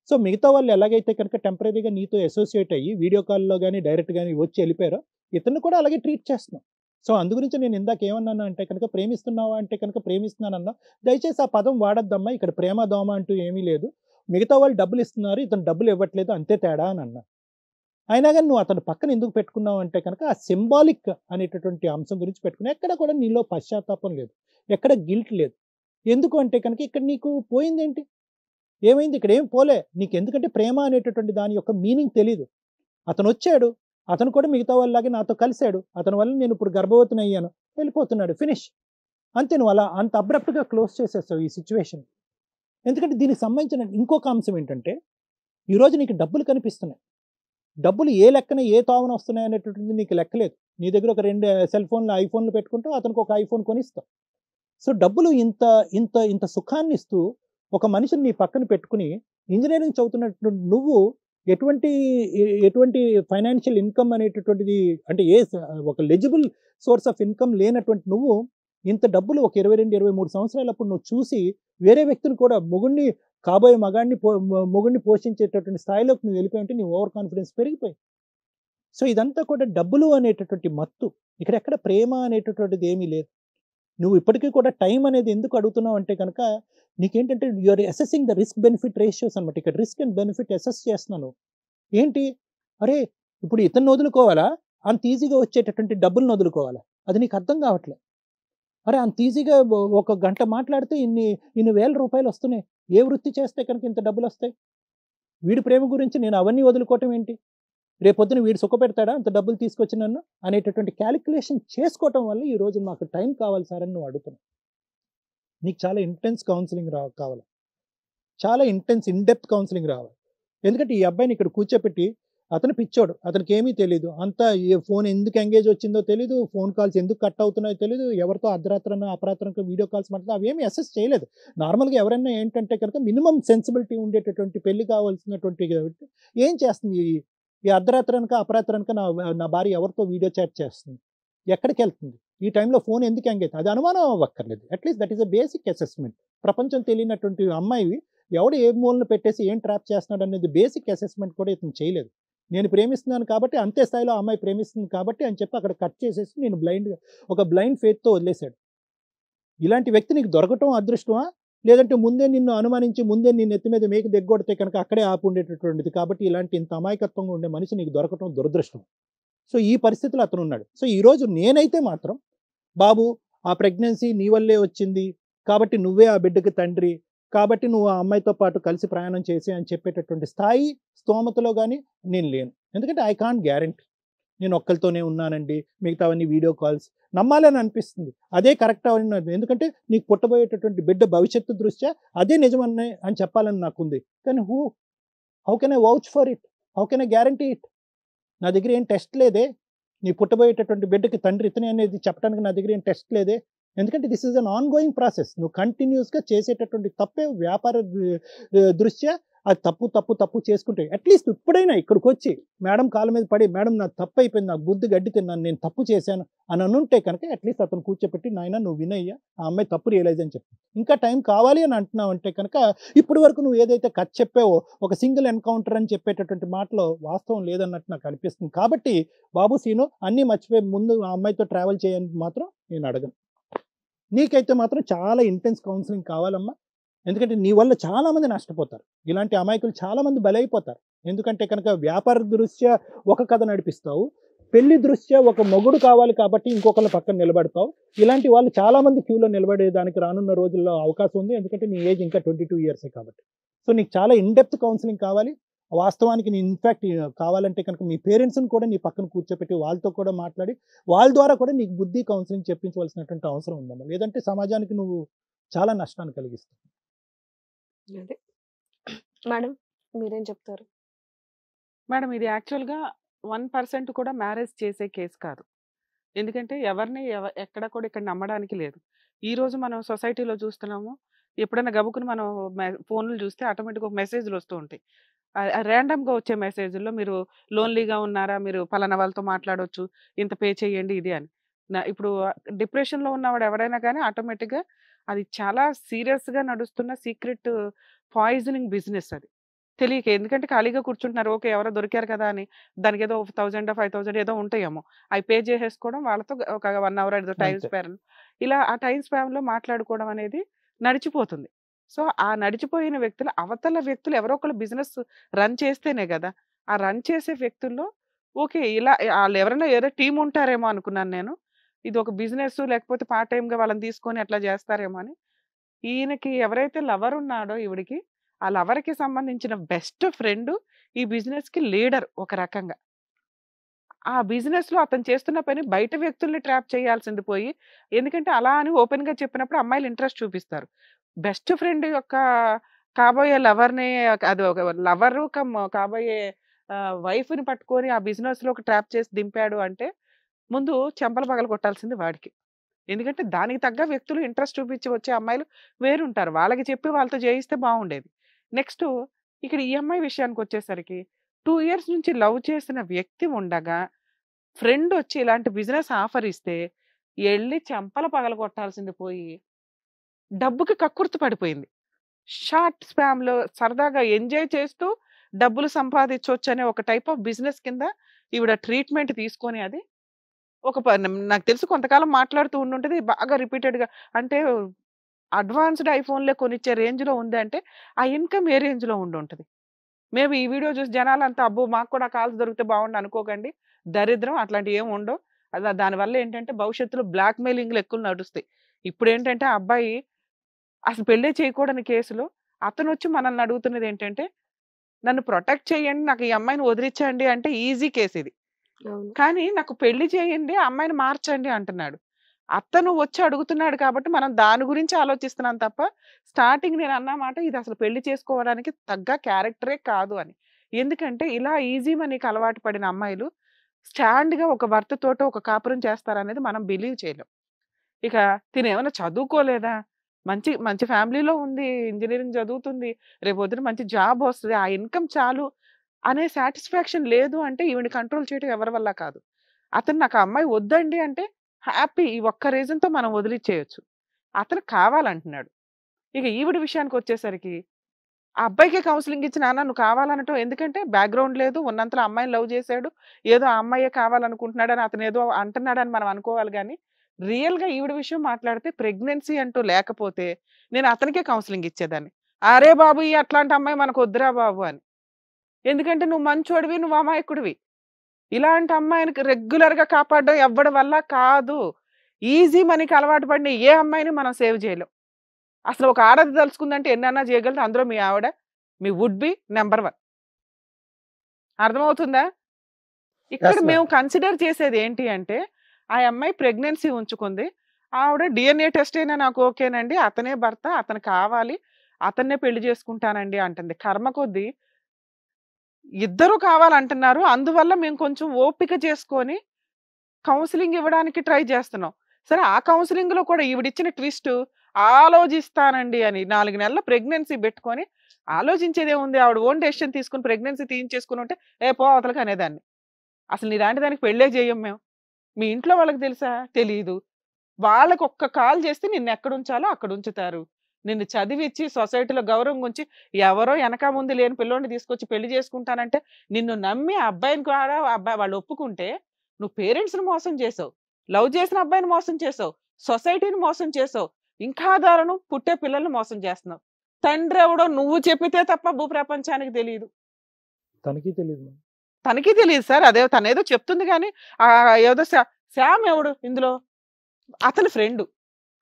సో మిగతా వాళ్ళు ఎలాగైతే కనుక టెంపరీగా నీతో అసోసియేట్ అయ్యి వీడియో కాల్లో కానీ డైరెక్ట్ కానీ వచ్చి వెళ్ళిపోయారో ఇతను కూడా అలాగే ట్రీట్ చేస్తున్నావు. సో అందుగురించి నేను ఇందాక ఏమన్నాను అంటే కనుక ప్రేమిస్తున్నావా అంటే కనుక ప్రేమిస్తున్నానన్నా. దయచేసి ఆ పదం వాడద్దమ్మా. ఇక్కడ ప్రేమ దోమ అంటూ ఏమీ లేదు. మిగతా వాళ్ళు డబ్బులు ఇస్తున్నారు, ఇతను డబ్బులు ఇవ్వట్లేదు, అంతే తేడా అని అన్నా. అయినా కానీ నువ్వు అతను పక్కన ఎందుకు పెట్టుకున్నావు అంటే కనుక ఆ సింబాలిక్ అనేటటువంటి అంశం గురించి పెట్టుకున్నావు. ఎక్కడ కూడా నీలో పశ్చాత్తాపం లేదు, ఎక్కడ గిల్ట్ లేదు. ఎందుకు అంటే కనుక ఇక్కడ నీకు పోయిందేంటి? ఏమైంది? ఇక్కడ ఏం పోలే నీకు. ఎందుకంటే ప్రేమ అనేటటువంటి దాని యొక్క మీనింగ్ తెలీదు. అతను వచ్చాడు, అతను కూడా మిగతా వాళ్ళలాగే నాతో కలిశాడు, అతని వల్ల నేను ఇప్పుడు గర్భవతిని అయ్యాను, వెళ్ళిపోతున్నాడు, ఫినిష్. అంతే. నువ్వు అలా అంత అబ్రప్ట్గా క్లోజ్ చేసేస్తావు ఈ సిచ్యువేషన్. ఎందుకంటే దీనికి సంబంధించిన ఇంకొక అంశం ఏంటంటే ఈరోజు నీకు డబ్బులు కనిపిస్తున్నాయి. డబ్బులు ఏ లెక్కన ఏ తావున వస్తున్నాయి అనేటటువంటి నీకు లెక్కలేదు. నీ దగ్గర ఒక 2 సెల్ ఫోన్లు ఐఫోన్లు పెట్టుకుంటావు, అతనికి ఒక ఐఫోన్ కొనిస్తావు. సో డబ్బులు ఇంత ఇంత ఇంత సుఖాన్ని ఇస్తూ ఒక మనిషిని నీ పక్కన పెట్టుకుని ఇంజనీరింగ్ చదువుతున్నట్టు నువ్వు ఎటువంటి ఫైనాన్షియల్ ఇన్కమ్ అనేటటువంటిది అంటే ఒక లెజిబుల్ సోర్స్ ఆఫ్ ఇన్కమ్ లేనటువంటి నువ్వు ఇంత డబ్బులు ఒక 22-23 సంవత్సరాలప్పుడు నువ్వు చూసి వేరే వ్యక్తిని కూడా కాబోయే మొగుడిని పోషించేటటువంటి స్థాయిలోకి నువ్వు వెళ్ళిపోయి ఉంటే నీ ఓవర్ కాన్ఫిడెన్స్ పెరిగిపోయి. సో ఇదంతా కూడా డబ్బులు అనేటటువంటి మత్తు. ఇక్కడ ఎక్కడ ప్రేమ అనేటటువంటిది ఏమీ లేదు. నువ్వు ఇప్పటికీ కూడా టైం అనేది ఎందుకు అడుగుతున్నావు అంటే కనుక నీకేంటంటే you're assessing the risk benefit ratios అనమాట. ఇక్కడ రిస్క్ అండ్ బెనిఫిట్ అసెస్ చేస్తున్నాను. ఏంటి? అరే ఇప్పుడు ఇతన్ని వదులుకోవాలా, అంత ఈజీగా వచ్చేటటువంటి డబ్బులను వదులుకోవాలా? అది నీకు అర్థం కావట్లేదు. అరే అంత ఈజీగా ఒక గంట మాట్లాడితే ఇన్ని వేల రూపాయలు వస్తున్నాయి. ఏ వృత్తి చేస్తే కనుక ఇంత డబ్బులు వస్తాయి? వీడి ప్రేమ గురించి నేను అవన్నీ వదులుకోవటం ఏంటి? రేపొద్దున వీడు సుఖపెడతాడా అంత డబ్బులు తీసుకొచ్చి నన్ను అనేటటువంటి క్యాలిక్యులేషన్ చేసుకోవటం వల్ల ఈరోజు మాకు టైం కావాలి సార్ అని నువ్వు అడుగుతున్నావు. నీకు చాలా ఇంటెన్స్ కౌన్సిలింగ్ కావాలి, చాలా ఇన్డెప్త్ కౌన్సిలింగ్ రావాలి. ఎందుకంటే ఈ అబ్బాయిని ఇక్కడ కూర్చోపెట్టి అతను పిచ్చోడు, అతనికి ఏమీ తెలియదు. అంతా ఫోన్ ఎందుకు ఎంగేజ్ వచ్చిందో తెలీదు, ఫోన్ కాల్స్ ఎందుకు కట్ అవుతున్నాయో తెలీదు, ఎవరితో అర్ధరాత్రన అపరాత్రంగా వీడియో కాల్స్ మాట్లాడితే అవేమీ అసెస్ చేయలేదు. నార్మల్గా ఎవరైనా ఏంటంటే కనుక మినిమం సెన్సిబిలిటీ ఉండేటటువంటి పెళ్లి కావాల్సినటువంటి ఏం చేస్తుంది ఈ అర్ధరాత్రనక అపరాత్రనక నా భార్య ఎవరితో వీడియో చాట్ చేస్తుంది, ఎక్కడికి వెళ్తుంది, ఈ టైంలో ఫోన్ ఎందుకు ఎంగేజ్, అది అనుమానం అవ్వక్కర్లేదు. At least that is a basic assessment. ప్రపంచం తెలియనటువంటి అమ్మాయి ఎవడు ఏ మూలను పెట్టేసి ఏం ట్రాప్ చేస్తున్నాడు అనేది బేసిక్ అసెస్మెంట్ కూడా ఇతను చేయలేదు. నేను ప్రేమిస్తున్నాను కాబట్టి అంతే స్థాయిలో అమ్మాయి ప్రేమిస్తుంది కాబట్టి అని చెప్పి అక్కడ కట్ చేసేసి నేను ఒక బ్లైండ్ ఫెయిత్తో వదిలేశాడు. ఇలాంటి వ్యక్తి నీకు దొరకటం అదృష్టమా, లేదంటే ముందే నిన్ను అనుమానించి ముందే నిన్ను ఎత్తి మీద మేకు దిగ్గొడితే కనుక అక్కడే ఆపు ఉండేటటువంటిది. కాబట్టి ఇలాంటి ఇంత అమాయకత్వంగా ఉండే మనిషి నీకు దొరకటం దురదృష్టం. సో ఈ పరిస్థితిలో అతను ఉన్నాడు. సో ఈరోజు నేనైతే మాత్రం బాబు ఆ ప్రెగ్నెన్సీ నీ వల్లే వచ్చింది, కాబట్టి నువ్వే ఆ బిడ్డకి తండ్రి, కాబట్టి నువ్వు ఆ అమ్మాయితో పాటు కలిసి ప్రయాణం చేసి అని చెప్పేటటువంటి స్థాయి స్తోమతలో కానీ నేను లేను. ఎందుకంటే ఐ కాంట్ గ్యారంటీ. నేను ఒక్కరితోనే ఉన్నానండి, మిగతావన్నీ వీడియో కాల్స్ నమ్మాలని అనిపిస్తుంది. అదే కరెక్ట్ అన్నది. ఎందుకంటే నీకు పుట్టబోయేటటువంటి బిడ్డ భవిష్యత్తు దృష్ట్యా అదే నిజమని అని చెప్పాలని నాకుంది. కానీ how can I vouch for it? How can I guarantee it? నా దగ్గర ఏం టెస్ట్ లేదే. నీ పుట్టబోయేటటువంటి బిడ్డకి తండ్రి ఇతనే అనేది చెప్పడానికి నా దగ్గర ఏం టెస్ట్ లేదే. ఎందుకంటే this is an on going process. నువ్వు కంటిన్యూస్గా చేసేటటువంటి తప్పే వ్యాపార దృష్ట్యా అది తప్పు చేసుకుంటే అట్లీస్ట్ ఇప్పుడైనా ఇక్కడికి వచ్చి మేడం కాళ్ళ మీద పడి, మేడం నాకు తప్పు అయిపోయింది, నాకు బుద్ధి గడ్డి తిన్నాను, నేను తప్పు చేశాను అని అనుంటే కనుక అట్లీస్ట్ అతను కూర్చోపెట్టి, నాయన నువ్వు వినయ్యా, ఆ అమ్మాయి తప్పు రియలైజ్ అని చెప్పి ఇంకా టైం కావాలి అని అంటున్నావు అంటే కనుక ఇప్పటి వరకు నువ్వు ఏదైతే కథ చెప్పావో ఒక సింగిల్ ఎన్కౌంటర్ అని చెప్పేటటువంటి మాటలో వాస్తవం లేదన్నట్టు నాకు అనిపిస్తుంది. కాబట్టి బాబు సీను అన్నీ మర్చిపోయి ముందు ఆ అమ్మాయితో ట్రావెల్ చేయని మాత్రం నేను అడగను. నీకైతే మాత్రం చాలా ఇంటెన్స్ కౌన్సిలింగ్ కావాలమ్మా. ఎందుకంటే నీ వల్ల చాలామంది నష్టపోతారు. ఇలాంటి అమాయకులు చాలామంది బలైపోతారు. ఎందుకంటే కనుక వ్యాపార దృష్ట్యా ఒక కథ నడిపిస్తావు, పెళ్లి దృష్ట్యా ఒక మొగుడు కావాలి కాబట్టి ఇంకొకళ్ళ పక్కన నిలబడతావు. ఇలాంటి వాళ్ళు చాలామంది క్యూలో నిలబడేదానికి రానున్న రోజుల్లో అవకాశం ఉంది. ఎందుకంటే నీ ఏజ్ ఇంకా 22 ఇయర్సే కాబట్టి. సో నీకు చాలా ఇన్డెప్త్ కౌన్సిలింగ్ కావాలి. వాస్తవానికి నీ ఇన్ఫ్యాక్ట్ కావాలంటే కనుక మీ పేరెంట్స్ని కూడా నీ పక్కన కూర్చోపెట్టి వాళ్ళతో కూడా మాట్లాడి వాళ్ళ ద్వారా కూడా నీకు బుద్ధి కౌన్సిలింగ్ చెప్పించవలసినటువంటి అవసరం ఉందమ్మా. లేదంటే సమాజానికి నువ్వు చాలా నష్టాన్ని కలిగిస్తావు. అదే మేడం, మీరేం చెప్తారు? మేడం ఇది యాక్చువల్‌గా 1% కూడా మ్యారేజ్ చేసే కేస్ కాదు. ఎందుకంటే ఎవరిని ఎక్కడ కూడా ఇక్కడ నమ్మడానికి లేదు. ఈరోజు మనం సొసైటీలో చూస్తున్నాము. ఎప్పుడైనా గబుక్కున మనం ఫోన్‌లు చూస్తే ఆటోమేటిక్‌గా ఒక మెసేజ్‌లు వస్తూ ఉంటాయి. ర్యాండమ్‌గా వచ్చే మెసేజ్‌ల్లో మీరు లోన్లీగా ఉన్నారా? మీరు పలానా వాళ్ళతో మాట్లాడొచ్చు. ఇంత పే చేయండి ఇది అని. ఇప్పుడు డిప్రెషన్‌లో ఉన్నవాడు ఎవడైనా కానీ ఆటోమేటిక్‌గా అది చాలా సీరియస్‌గా నడుస్తున్న సీక్రెట్ పాయిజనింగ్ బిజినెస్ అది. తెలియక ఎందుకంటే ఖాళీగా కూర్చుంటున్నారు. ఓకే. ఎవరో దొరికారు కదా అని దానికేదో 1000 5000 ఏదో ఉంటాయేమో. అవి పే చేసేసుకోవడం వాళ్ళతో ఒక 1 అవర్ ఏదో టైమ్ అంతే. స్పాన్. ఇలా ఆ టైమ్ స్పాన్‌లో మాట్లాడుకోవడం అనేది నడిచిపోతుంది. సో, ఆ నడిచిపోయిన వ్యక్తులు అవతల వ్యక్తులు ఎవరో ఒకళ్ళు బిజినెస్ రన్ చేస్తేనే గదా! ఆ రన్ చేసే వ్యక్తుల్లో ఓకే. ఇలా ఆళ్ళెవరైనా ఏదో టీమ్ ఉంటారేమో అనుకున్నాను నేను. ఇది ఒక బిజినెస్ లేకపోతే పార్ట్ టైమ్‌గా వాళ్ళని తీసుకొని అట్లా చేస్తారేమో అని. ఈయనకి ఎవరైతే లవర్ ఉన్నాడో ఈవిడకి, ఆ లవర్‌కి సంబంధించిన బెస్ట్ ఫ్రెండ్ ఈ బిజినెస్‌కి లీడర్ ఒక రకంగా. ఆ బిజినెస్‌లో అతను చేస్తున్న పని బయట వ్యక్తుల్ని ట్రాప్ చేయాల్సింది పోయి, ఎందుకంటే అలా అని ఓపెన్‌గా చెప్పినప్పుడు అమ్మాయిలు ఇంట్రెస్ట్ చూపిస్తారు. బెస్ట్ ఫ్రెండ్ యొక్క కాబోయే లవర్‌ని అది ఒక లవరు కమ్ కాబోయే వైఫ్‌ని పట్టుకొని ఆ బిజినెస్‌లోకి ట్రాప్ చేసి దింపాడు అంటే, ముందు చెంపలు పగలగొట్టాల్సింది వాడికి. ఎందుకంటే దానికి తగ్గ వ్యక్తులు ఇంట్రెస్ట్ చూపించి వచ్చే అమ్మాయిలు వేరుంటారు. వాళ్ళకి చెప్పి వాళ్ళతో చేయిస్తే బావుండేది. నెక్స్టు ఇక్కడ ఈ అమ్మాయి విషయానికొచ్చేసరికి 2 ఇయర్స్ నుంచి లవ్ చేసిన వ్యక్తి ఉండగా, ఫ్రెండొచ్చి ఇలాంటి బిజినెస్ ఆఫర్ ఇస్తే, ఎళ్లి చెంపలు పగలగొట్టాల్సింది పోయి, డబ్బుకి కక్కుర్తి పడిపోయింది. షార్ట్ స్పామ్‌లో సరదాగా ఎంజాయ్ చేస్తూ డబ్బులు సంపాదించొచ్చనే ఒక టైప్ ఆఫ్ బిజినెస్ కింద ఈవిడ ట్రీట్‌మెంట్ తీసుకొని అది ఒక నాకు తెలిసి కొంతకాలం మాట్లాడుతూ ఉండుంటది. బాగా రిపీటెడ్‌గా అంటే అడ్వాన్స్‌డ్ ఐఫోన్‌లే కొనిచ్చే రేంజ్‌లో ఉంది అంటే, ఆ ఇన్‌కమ్ ఏ రేంజ్‌లో ఉండుంటది. మేబీ ఈ వీడియో చూసి జనాలంతా అబ్బో! మాకు కూడా కాల్స్ దొరికితే బావుండు అనుకోకండి. దరిద్రం అట్లాంటివి ఏమి ఉండవు. దానివల్ల ఏంటంటే భవిష్యత్తులో బ్లాక్ మెయిలింగ్‌లు ఎక్కువ నడుస్తాయి. ఇప్పుడేంటంటే ఆ అబ్బాయి అసలు పెళ్ళే చేయకూడని కేసులో అతనొచ్చి మనల్ని అడుగుతున్నది ఏంటంటే, నన్ను ప్రొటెక్ట్ చేయండి. నాకు ఈ అమ్మాయిని వదిలించండి అంటే ఈజీ కేస్ ఇది. అవును. కానీ నాకు పెళ్లి చేయండి, ఆ అమ్మాయిని మార్చండి అంటున్నాడు. అతను వచ్చి అడుగుతున్నాడు కాబట్టి మనం దాని గురించి ఆలోచిస్తున్నాం తప్ప, స్టార్టింగ్ నేను అన్న మాట ఇది అసలు పెళ్లి చేసుకోవడానికి తగ్గ క్యారెక్టరే కాదు అని. ఎందుకంటే ఇలా ఈజీ మనీకి అలవాటు పడిన అమ్మాయిలు స్టాండ్‌గా ఒక భర్తతోటో ఒక కాపురం చేస్తారనేది మనం బిలీవ్ చేయలేం. ఇక తినేమన్నా చదువుకోలేదా? మంచి మంచి ఫ్యామిలీలో ఉంది. ఇంజినీరింగ్ చదువుతుంది. రేపొద్దున మంచి జాబ్ వస్తది. ఆ ఇన్‌కమ్ చాలు అనే సాటిస్ఫాక్షన్ లేదు అంటే ఈవిడ్ని కంట్రోల్ చేయడం ఎవరి వల్ల కాదు. అతను నాకు ఆ అమ్మాయి వద్దండి అంటే హ్యాపీ. ఈ ఒక్క రీజన్‌తో మనం వదిలిచ్చేయొచ్చు. అతను కావాలంటున్నాడు. ఇక ఈవిడ విషయానికొచ్చేసరికి ఆ అబ్బాయికే కౌన్సెలింగ్ ఇచ్చి నాన్న నువ్వు కావాలనటం ఎందుకంటే బ్యాక్‌గ్రౌండ్ లేదు. ఉన్నంతలో అమ్మాయిని లవ్ చేసాడు. ఏదో ఆ అమ్మాయే కావాలనుకుంటున్నాడని అతను ఏదో అంటున్నాడని మనం అనుకోవాలి గానీ, రియల్‌గా ఈవిడ విషయం మాట్లాడితే ప్రెగ్నెన్సీ అంటూ లేకపోతే నేను అతనికే కౌన్సెలింగ్ ఇచ్చేదాన్ని. అరే బాబు! ఈ అట్లాంటి అమ్మాయి మనకొద్దురా బాబు అని. ఎందుకంటే నువ్వు మంచోడివి, నువ్వు అమాయకుడివి. ఇలాంటి అమ్మాయిని రెగ్యులర్‌గా కాపాడడం ఎవ్వడి వల్ల కాదు. ఈజీ మనీకి అలవాటు పడిన ఏ అమ్మాయిని మనం సేవ్ చేయలేం. అసలు ఒక ఆడది తలుచుకుందంటే ఎన్నన్నా చేయగలదు. అందులో మీ ఆవిడ మీ వుడ్ బి నెంబర్ 1. అర్థమవుతుందా? ఇక్కడ Yes, ma'am. మేము కన్సిడర్ చేసేది ఏంటి అంటే ఆ అమ్మాయి ప్రెగ్నెన్సీ ఉంచుకుంది. ఆవిడ DNA టెస్ట్ అయినా నాకు ఓకేనండి, అతనే భర్త, అతను కావాలి, అతన్నే పెళ్లి చేసుకుంటానండి అంటుంది. కర్మ కొద్దీ ఇద్దరు కావాలంటున్నారు. అందువల్ల మేము కొంచెం ఓపిక చేసుకొని కౌన్సిలింగ్ ఇవ్వడానికి ట్రై చేస్తున్నాం. సరే, ఆ కౌన్సిలింగ్ లో కూడా ఈవిడిచ్చిన ట్విస్ట్ ఆలోచిస్తానండి అని 4 నెలల ప్రెగ్నెన్సీ పెట్టుకొని ఆలోచించేదే ఉంది. ఆవిడ ఓన్ డెసిషన్ తీసుకుని ప్రెగ్నెన్సీ తీయించేసుకుని ఉంటే పో అవతలకి అనేదాన్ని. అసలు నీలాంటి దానికి పెళ్ళే చేయం మేము. మీ ఇంట్లో వాళ్ళకి తెలుసా? తెలీదు. వాళ్ళకి ఒక్క కాల్ చేస్తే నిన్ను ఎక్కడ ఉంచాలో అక్కడ ఉంచుతారు. నిన్ను చదివిచ్చి సొసైటీలో గౌరవం ఉంచి ఎవరో వెనక ముందు లేని పిల్లోడిని తీసుకొచ్చి పెళ్లి చేసుకుంటానంటే నిన్ను నమ్మి ఆ అబ్బాయిని కూడా అబ్బాయి వాళ్ళు ఒప్పుకుంటే నువ్వు పేరెంట్స్ని మోసం చేసావు, లవ్ చేసిన అబ్బాయిని మోసం చేసావు, సొసైటీని మోసం చేసావు, ఇంకా దారుణం పుట్టే పిల్లల్ని మోసం చేస్తున్నావు. తండ్రి ఎవడో నువ్వు చెప్పితే తప్ప భూప్రపంచానికి తెలియదు. తనకి తెలియదు. తనకి తెలియదు సార్. అదే తనేదో చెప్తుంది కానీ ఏదో శ్యామ్ ఎవడు ఇందులో? అతని ఫ్రెండ్.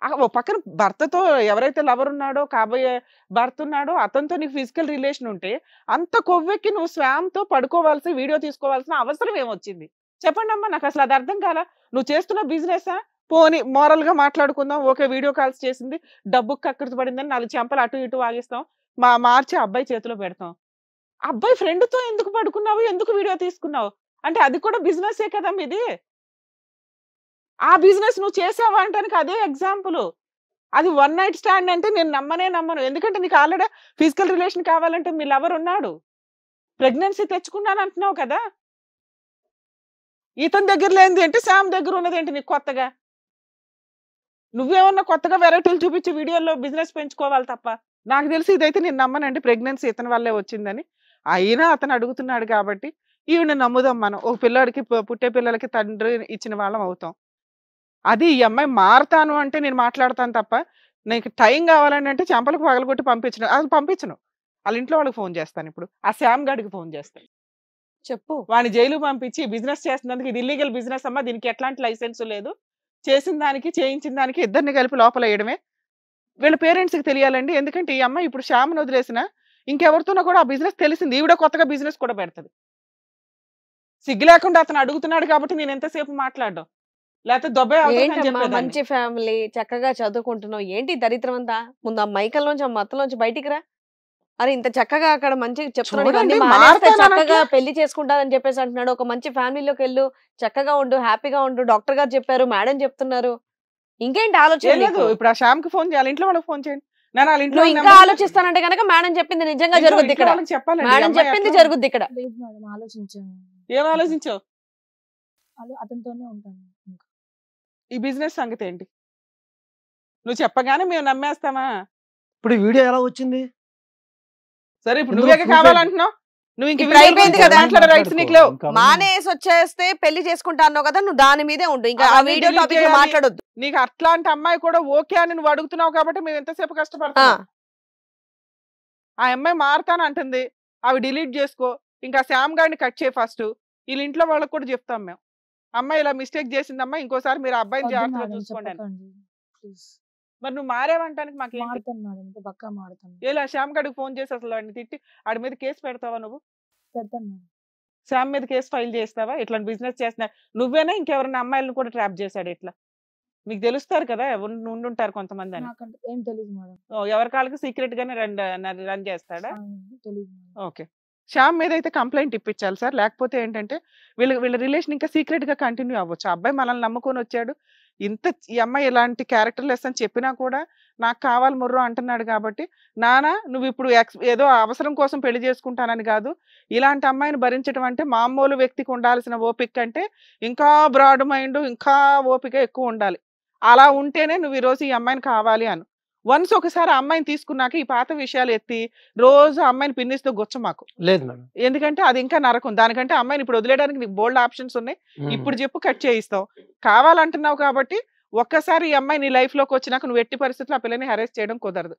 ఓ పక్కన భర్తతో ఎవరైతే లవర్ ఉన్నాడో కాబోయే భర్త ఉన్నాడో అతనితో నీకు ఫిజికల్ రిలేషన్ ఉంటే అంత కొవ్వెక్కి నువ్వు శ్యామ్తో పడుకోవాల్సి వీడియో తీసుకోవాల్సిన అవసరం ఏమొచ్చింది చెప్పండి అమ్మా. నాకు అసలు అది అర్థం కాల. నువ్వు చేస్తున్న బిజినెసా? పోని మోరల్ గా మాట్లాడుకుందాం, ఓకే వీడియో కాల్స్ చేసింది, డబ్బుకి కక్కడికి పడిందని 4 చెంపలు అటు ఇటు వాగిస్తాం, మార్చి అబ్బాయి చేతిలో పెడతాం. అబ్బాయి ఫ్రెండ్తో ఎందుకు పడుకున్నావు, ఎందుకు వీడియో తీసుకున్నావు అంటే అది కూడా బిజినెసే కదా మీది. ఆ బిజినెస్ నువ్వు చేసావా అంటానికి అదే ఎగ్జాంపుల్. అది 1 నైట్ స్టాండ్ అంటే నేను నమ్మను. ఎందుకంటే నీకు ఆల్రెడీ ఫిజికల్ రిలేషన్ కావాలంటే మీ లవర్ ఉన్నాడు, ప్రెగ్నెన్సీ తెచ్చుకున్నాను అంటున్నావు కదా. ఇతని దగ్గర లేనిది ఏంటి, శామ్ దగ్గర ఉన్నది ఏంటి నీకు కొత్తగా? నువ్వేమన్నా కొత్తగా వెరైటీలు చూపించి వీడియోలో బిజినెస్ పెంచుకోవాలి తప్ప. నాకు తెలిసి ఇదైతే నేను నమ్మనండి ప్రెగ్నెన్సీ ఇతని వల్లే వచ్చిందని. అయినా అతను అడుగుతున్నాడు కాబట్టి ఈవిని నమ్ముదాం మనం. ఒక పిల్లాడికి పుట్టే పిల్లలకి తండ్రి ఇచ్చిన వాళ్ళం అవుతాం. అది ఈ అమ్మాయి మారతాను అంటే నేను మాట్లాడతాను తప్ప నీకు టైం కావాలని అంటే చెంపలకు పగలగొట్టి పంపించను. అది పంపించను. వాళ్ళ ఇంట్లో వాళ్ళకి ఫోన్ చేస్తాను. ఇప్పుడు ఆ శ్యామ్ గాడికి ఫోన్ చేస్తాను. చెప్పు. వాడిని జైలు పంపించి బిజినెస్ చేస్తున్నందుకు ఇది ఇల్లీగల్ బిజినెస్ అమ్మా, దీనికి ఎట్లాంటి లైసెన్స్ లేదు, చేసిన దానికి చేయించిన దానికి ఇద్దరిని కలిపి లోపల వేయడమే. వీళ్ళ పేరెంట్స్కి తెలియాలండి. ఎందుకంటే ఈ అమ్మాయి ఇప్పుడు శ్యామ్ని వదిలేసిన ఇంకెవరితోనో కూడా ఆ బిజినెస్ తెలిసింది, ఈవిడ కొత్తగా బిజినెస్ కూడా పెడుతుంది. సిగ్గు లేకుండా అతను అడుగుతున్నాడు కాబట్టి నేను ఎంతసేపు మాట్లాడడం, లేకపోతే దొబ్బే మంచి ఫ్యామిలీ, చక్కగా చదువుకుంటున్నావు, ఏంటి దరిద్రం అంతా? ముందు ఆ మైకల్లోంచి ఆ మత్తలోంచి బయటికి రా. అరే ఇంత చక్కగా అక్కడ మంచిగా చెప్తున్నాడు, చక్కగా పెళ్లి చేసుకుంటారని చెప్పేసి అంటున్నాడు. ఒక మంచి ఫ్యామిలీలోకి వెళ్ళు, చక్కగా ఉండు, హ్యాపీగా ఉండు, డాక్టర్ గారు చెప్పారు, మేడం చెప్తున్నారు, ఇంకేంటి ఆలోచన లేదు. ఇప్పుడు ఆ శ్యామ్ కి ఫోన్ చేయాలి, ఇంట్లో వాళ్ళకి ఫోన్ చేయండి. నేను ఇంట్లో ఇంకా ఆలోచిస్తానంటే కనుక మేడం చెప్పింది నిజంగా జరుగుద్ది ఇక్కడ, మేడం చెప్పింది జరుగుద్ది ఇక్కడ. ఏం ఆలోచించావు? అతనితోనే ఉంటాను. ఈ బిజినెస్ సంగతి ఏంటి? నువ్వు చెప్పగానే మేము నమ్మేస్తామా? ఇప్పుడు వీడియో ఎలా వచ్చింది? సరే ఇప్పుడు నువ్వే కావాలంటున్నావు, నువ్వు ఇంక అయిపోయింది కదా, రైట్స్ నీకు లేవు. మానేసి వచ్చేస్తే పెళ్లి చేసుకుంటా అన్నావు కదా, నువ్వు దాని మీదే ఉండు, ఇంకా ఆ వీడియో టాపిక్ మాట్లాడొద్దు. నీకు అట్లాంటి అమ్మాయి కూడా ఓకే అని నువ్వు అడుగుతున్నావు కాబట్టి మేము ఎంతసేపు కష్టపడతాం. ఆ అమ్మాయి మారుతాను అంటుంది, అవి డిలీట్ చేసుకో, ఇంకా శ్యామ్ గారిని కట్ చేయి ఫస్ట్. వీళ్ళ ఇంట్లో వాళ్ళకి కూడా చెప్తాం మేము, అమ్మాయి ఇలా మిస్టేక్ చేసిందమ్మా, ఇంకోసారి మీరు అబ్బాయిని జాగ్రత్తగా చూసుకోండి. మరి నువ్వు మారేవంటానికి మాకు ఇలా శ్యామ్ గడికి ఫోన్ చేసి అసలు వాడిని తిట్టి ఆడి మీద కేసు పెడతావా? నువ్వు శ్యామ్ మీద కేసు ఫైల్ చేస్తావా? ఇట్లాంటి బిజినెస్ చేస్తున్నా నువ్వేనా ఇంకెవరైనా అమ్మాయిలను కూడా ట్రాప్ చేశాడు? ఇట్లా మీకు తెలుస్తారు కదా, ఉండుంటారు కొంతమంది అని. ఎవరి కాళ్ళకి సీక్రెట్ గానే రన్ చేస్తాడా? ఓకే, శ్యామ్ మీద అయితే కంప్లైంట్ ఇప్పించాలి సార్. లేకపోతే ఏంటంటే వీళ్ళ రిలేషన్ ఇంకా సీక్రెట్ గా కంటిన్యూ అవ్వచ్చు. అబ్బాయి మనల్ని నమ్ముకొని వచ్చాడు, ఈ అమ్మాయి ఇలాంటి క్యారెక్టర్ లెస్ అని చెప్పినా కూడా నాకు కావాలి ముర్రో అంటున్నాడు కాబట్టి, నానా నువ్వు ఇప్పుడు ఏదో అవసరం కోసం పెళ్లి చేసుకుంటానని కాదు, ఇలాంటి అమ్మాయిని భరించడం అంటే మామూలు వ్యక్తికి ఉండాల్సిన ఓపిక అంటే ఇంకా బ్రాడ్ మైండ్, ఇంకా ఓపిక ఎక్కువ ఉండాలి. అలా ఉంటేనే నువ్వు ఈరోజు ఈ అమ్మాయిని కావాలి అను. వన్స్ ఒకసారి అమ్మాయిని తీసుకున్నాక ఈ పాత విషయాలు ఎత్తి రోజు అమ్మాయిని పిన్నిస్తూ గొచ్చ మాకు లేదు మేడం. ఎందుకంటే అది ఇంకా నరకం. దానికంటే అమ్మాయిని ఇప్పుడు వదిలేయడానికి నీకు బోల్డ్ ఆప్షన్స్ ఉన్నాయి. ఇప్పుడు చెప్పు, కట్ చేయిస్తావు. కావాలంటున్నావు కాబట్టి ఒక్కసారి ఈ అమ్మాయి నీ లైఫ్ లోకి వచ్చినాక నువ్వు ఎట్టి పరిస్థితుల్లో ఆ పిల్లని హెరాస్ చేయడం కుదరదు.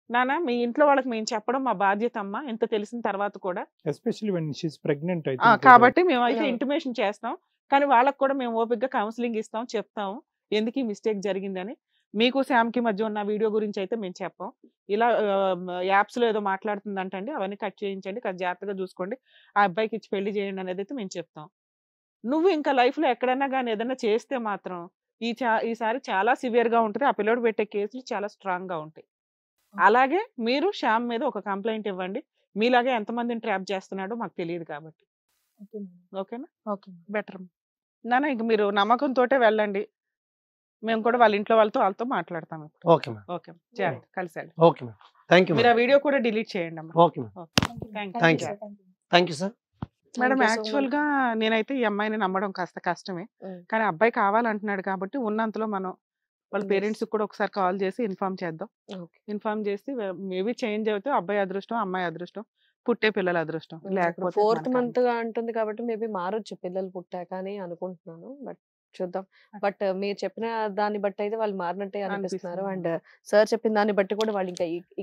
నానా మీ ఇంట్లో వాళ్ళకి మేము చెప్పడం మా బాధ్యత అమ్మా, ఎంత తెలిసిన తర్వాత కూడా, especially when she is pregnant అయితే. కాబట్టి మేము అయితే ఇంటిమేషన్ చేస్తాం, కానీ వాళ్ళకి కూడా మేము ఓపికగా కౌన్సిలింగ్ ఇస్తాం, చెప్తాము ఎందుకు ఈ మిస్టేక్ జరిగిందని. మీకు శ్యామ్కి మధ్య ఉన్న వీడియో గురించి అయితే మేము చెప్పాం. ఇలా యాప్స్లో ఏదో మాట్లాడుతుందంటండి, అవన్నీ కట్ చేయించండి, జాగ్రత్తగా చూసుకోండి, ఆ అబ్బాయికి ఇచ్చి పెళ్లి చేయండి అనేది అయితే మేము చెప్తాం. నువ్వు ఇంకా లైఫ్లో ఎక్కడైనా కానీ ఏదైనా చేస్తే మాత్రం ఈసారి చాలా సివియర్గా ఉంటుంది. ఆ పిల్లోడు పెట్టే కేసులు చాలా స్ట్రాంగ్గా ఉంటాయి. అలాగే మీరు శ్యామ్ మీద ఒక కంప్లైంట్ ఇవ్వండి. మీలాగే ఎంతమందిని ట్రాప్ చేస్తున్నాడో మాకు తెలియదు కాబట్టి. Okay madam. ఓకేనా? Okay madam. బెటర్. నాన్న ఇంక మీరు నమ్మకంతోటే వెళ్ళండి. మేము కూడా వాళ్ళ ఇంట్లో వాళ్ళతో మాట్లాడతాం ఇప్పుడు. Okay madam. ఓకే జాగ్రత్త, కలిసి వెళ్ళండి. Okay madam. థ్యాంక్ యూ మీరు మేడం. ఆ వీడియో కూడా డిలీట్ చేయండి అమ్మా. Okay madam. Thank Thank you. you. Thank you sir. Madam Thank you so actual much. గా నేనైతే ఈ అమ్మాయిని నమ్మడం కాస్త కష్టమే. కానీ అబ్బాయి కావాలంటున్నాడు కాబట్టి ఉన్నంతలో మనం వాళ్ళ Yes. పేరెంట్స్ కూడా ఒకసారి కాల్ చేసి ఇన్ఫార్మ్ చేద్దాం. Okay. ఇన్ఫార్మ్ చేసి మేబీ చేంజ్ అవుతే అబ్బాయి అదృష్టం, అమ్మాయి అదృష్టం, పుట్టే పిల్లల అదృష్టం. ఇప్పుడు లేకపోతే 4th మనకు మంత్ గా అంటుంది కాబట్టి మేబీ మారొచ్చు పిల్లలు పుట్టాక అని అనుకుంటున్నాను. బట్ చూద్దాం. బట్ మీరు చెప్పిన దాన్ని బట్టి అయితే వాళ్ళు మారినట్టే అనిపిస్తున్నారు. అండ్ అనిపిస్తుంది. సార్ చెప్పిన దాన్ని బట్టి కూడా వాళ్ళు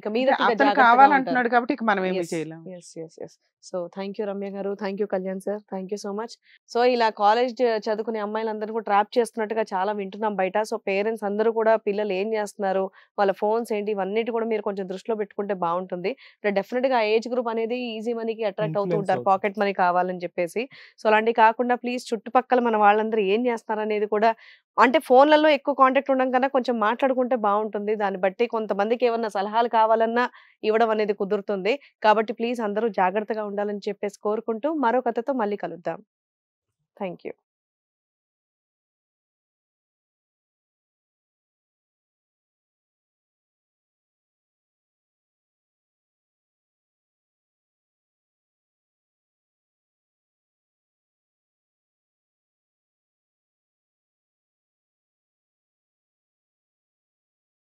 ఇక మీద అతను జాగ్రత్తగా ఉంటారు. కావాలంటున్నాడు కాబట్టి ఇక మనం ఏమి ఎస్ చేయలేము. Yes yes yes so thank you Ramya garu, thank you Kalyan sir, thank you so much. So ఇలా కాలేజ్ చదువుకునే అమ్మాయిలందరూ కూడా ట్రాప్ చేస్తున్నట్టుగా చాలా వింటున్నాం బయట. సో పేరెంట్స్ అందరూ కూడా పిల్లలు ఏం చేస్తున్నారు, వాళ్ళ ఫోన్స్ ఏంటి, ఇవన్నిటి కూడా మీరు కొంచెం దృష్టిలో పెట్టుకుంటే బాగుంటుంది. డెఫినెట్ గా ఏజ్ గ్రూప్ అనేది ఈజీ మనీకి అట్రాక్ట్ అవుతూ Influence ఉంటారు, అవుతుంది. పాకెట్ మనీ కావాలని చెప్పేసి. సో అలాంటివి కాకుండా ప్లీజ్ చుట్టుపక్కల మన వాళ్ళందరూ ఏం చేస్తున్నారు అనేది కూడా, అంటే ఫోన్లలో ఎక్కువ కాంటాక్ట్ ఉండడం కన్నా కొంచెం మాట్లాడుకుంటే బాగుంటుంది. దాన్ని బట్టి కొంతమందికి ఏమన్నా సలహాలు కావాలన్నా ఇవ్వడం అనేది కుదురుతుంది. కాబట్టి ప్లీజ్ అందరూ జాగ్రత్తగా ఉండాలని చెప్పేసి కోరుకుంటూ మరో కథతో మళ్ళీ కలుద్దాం. Thank you.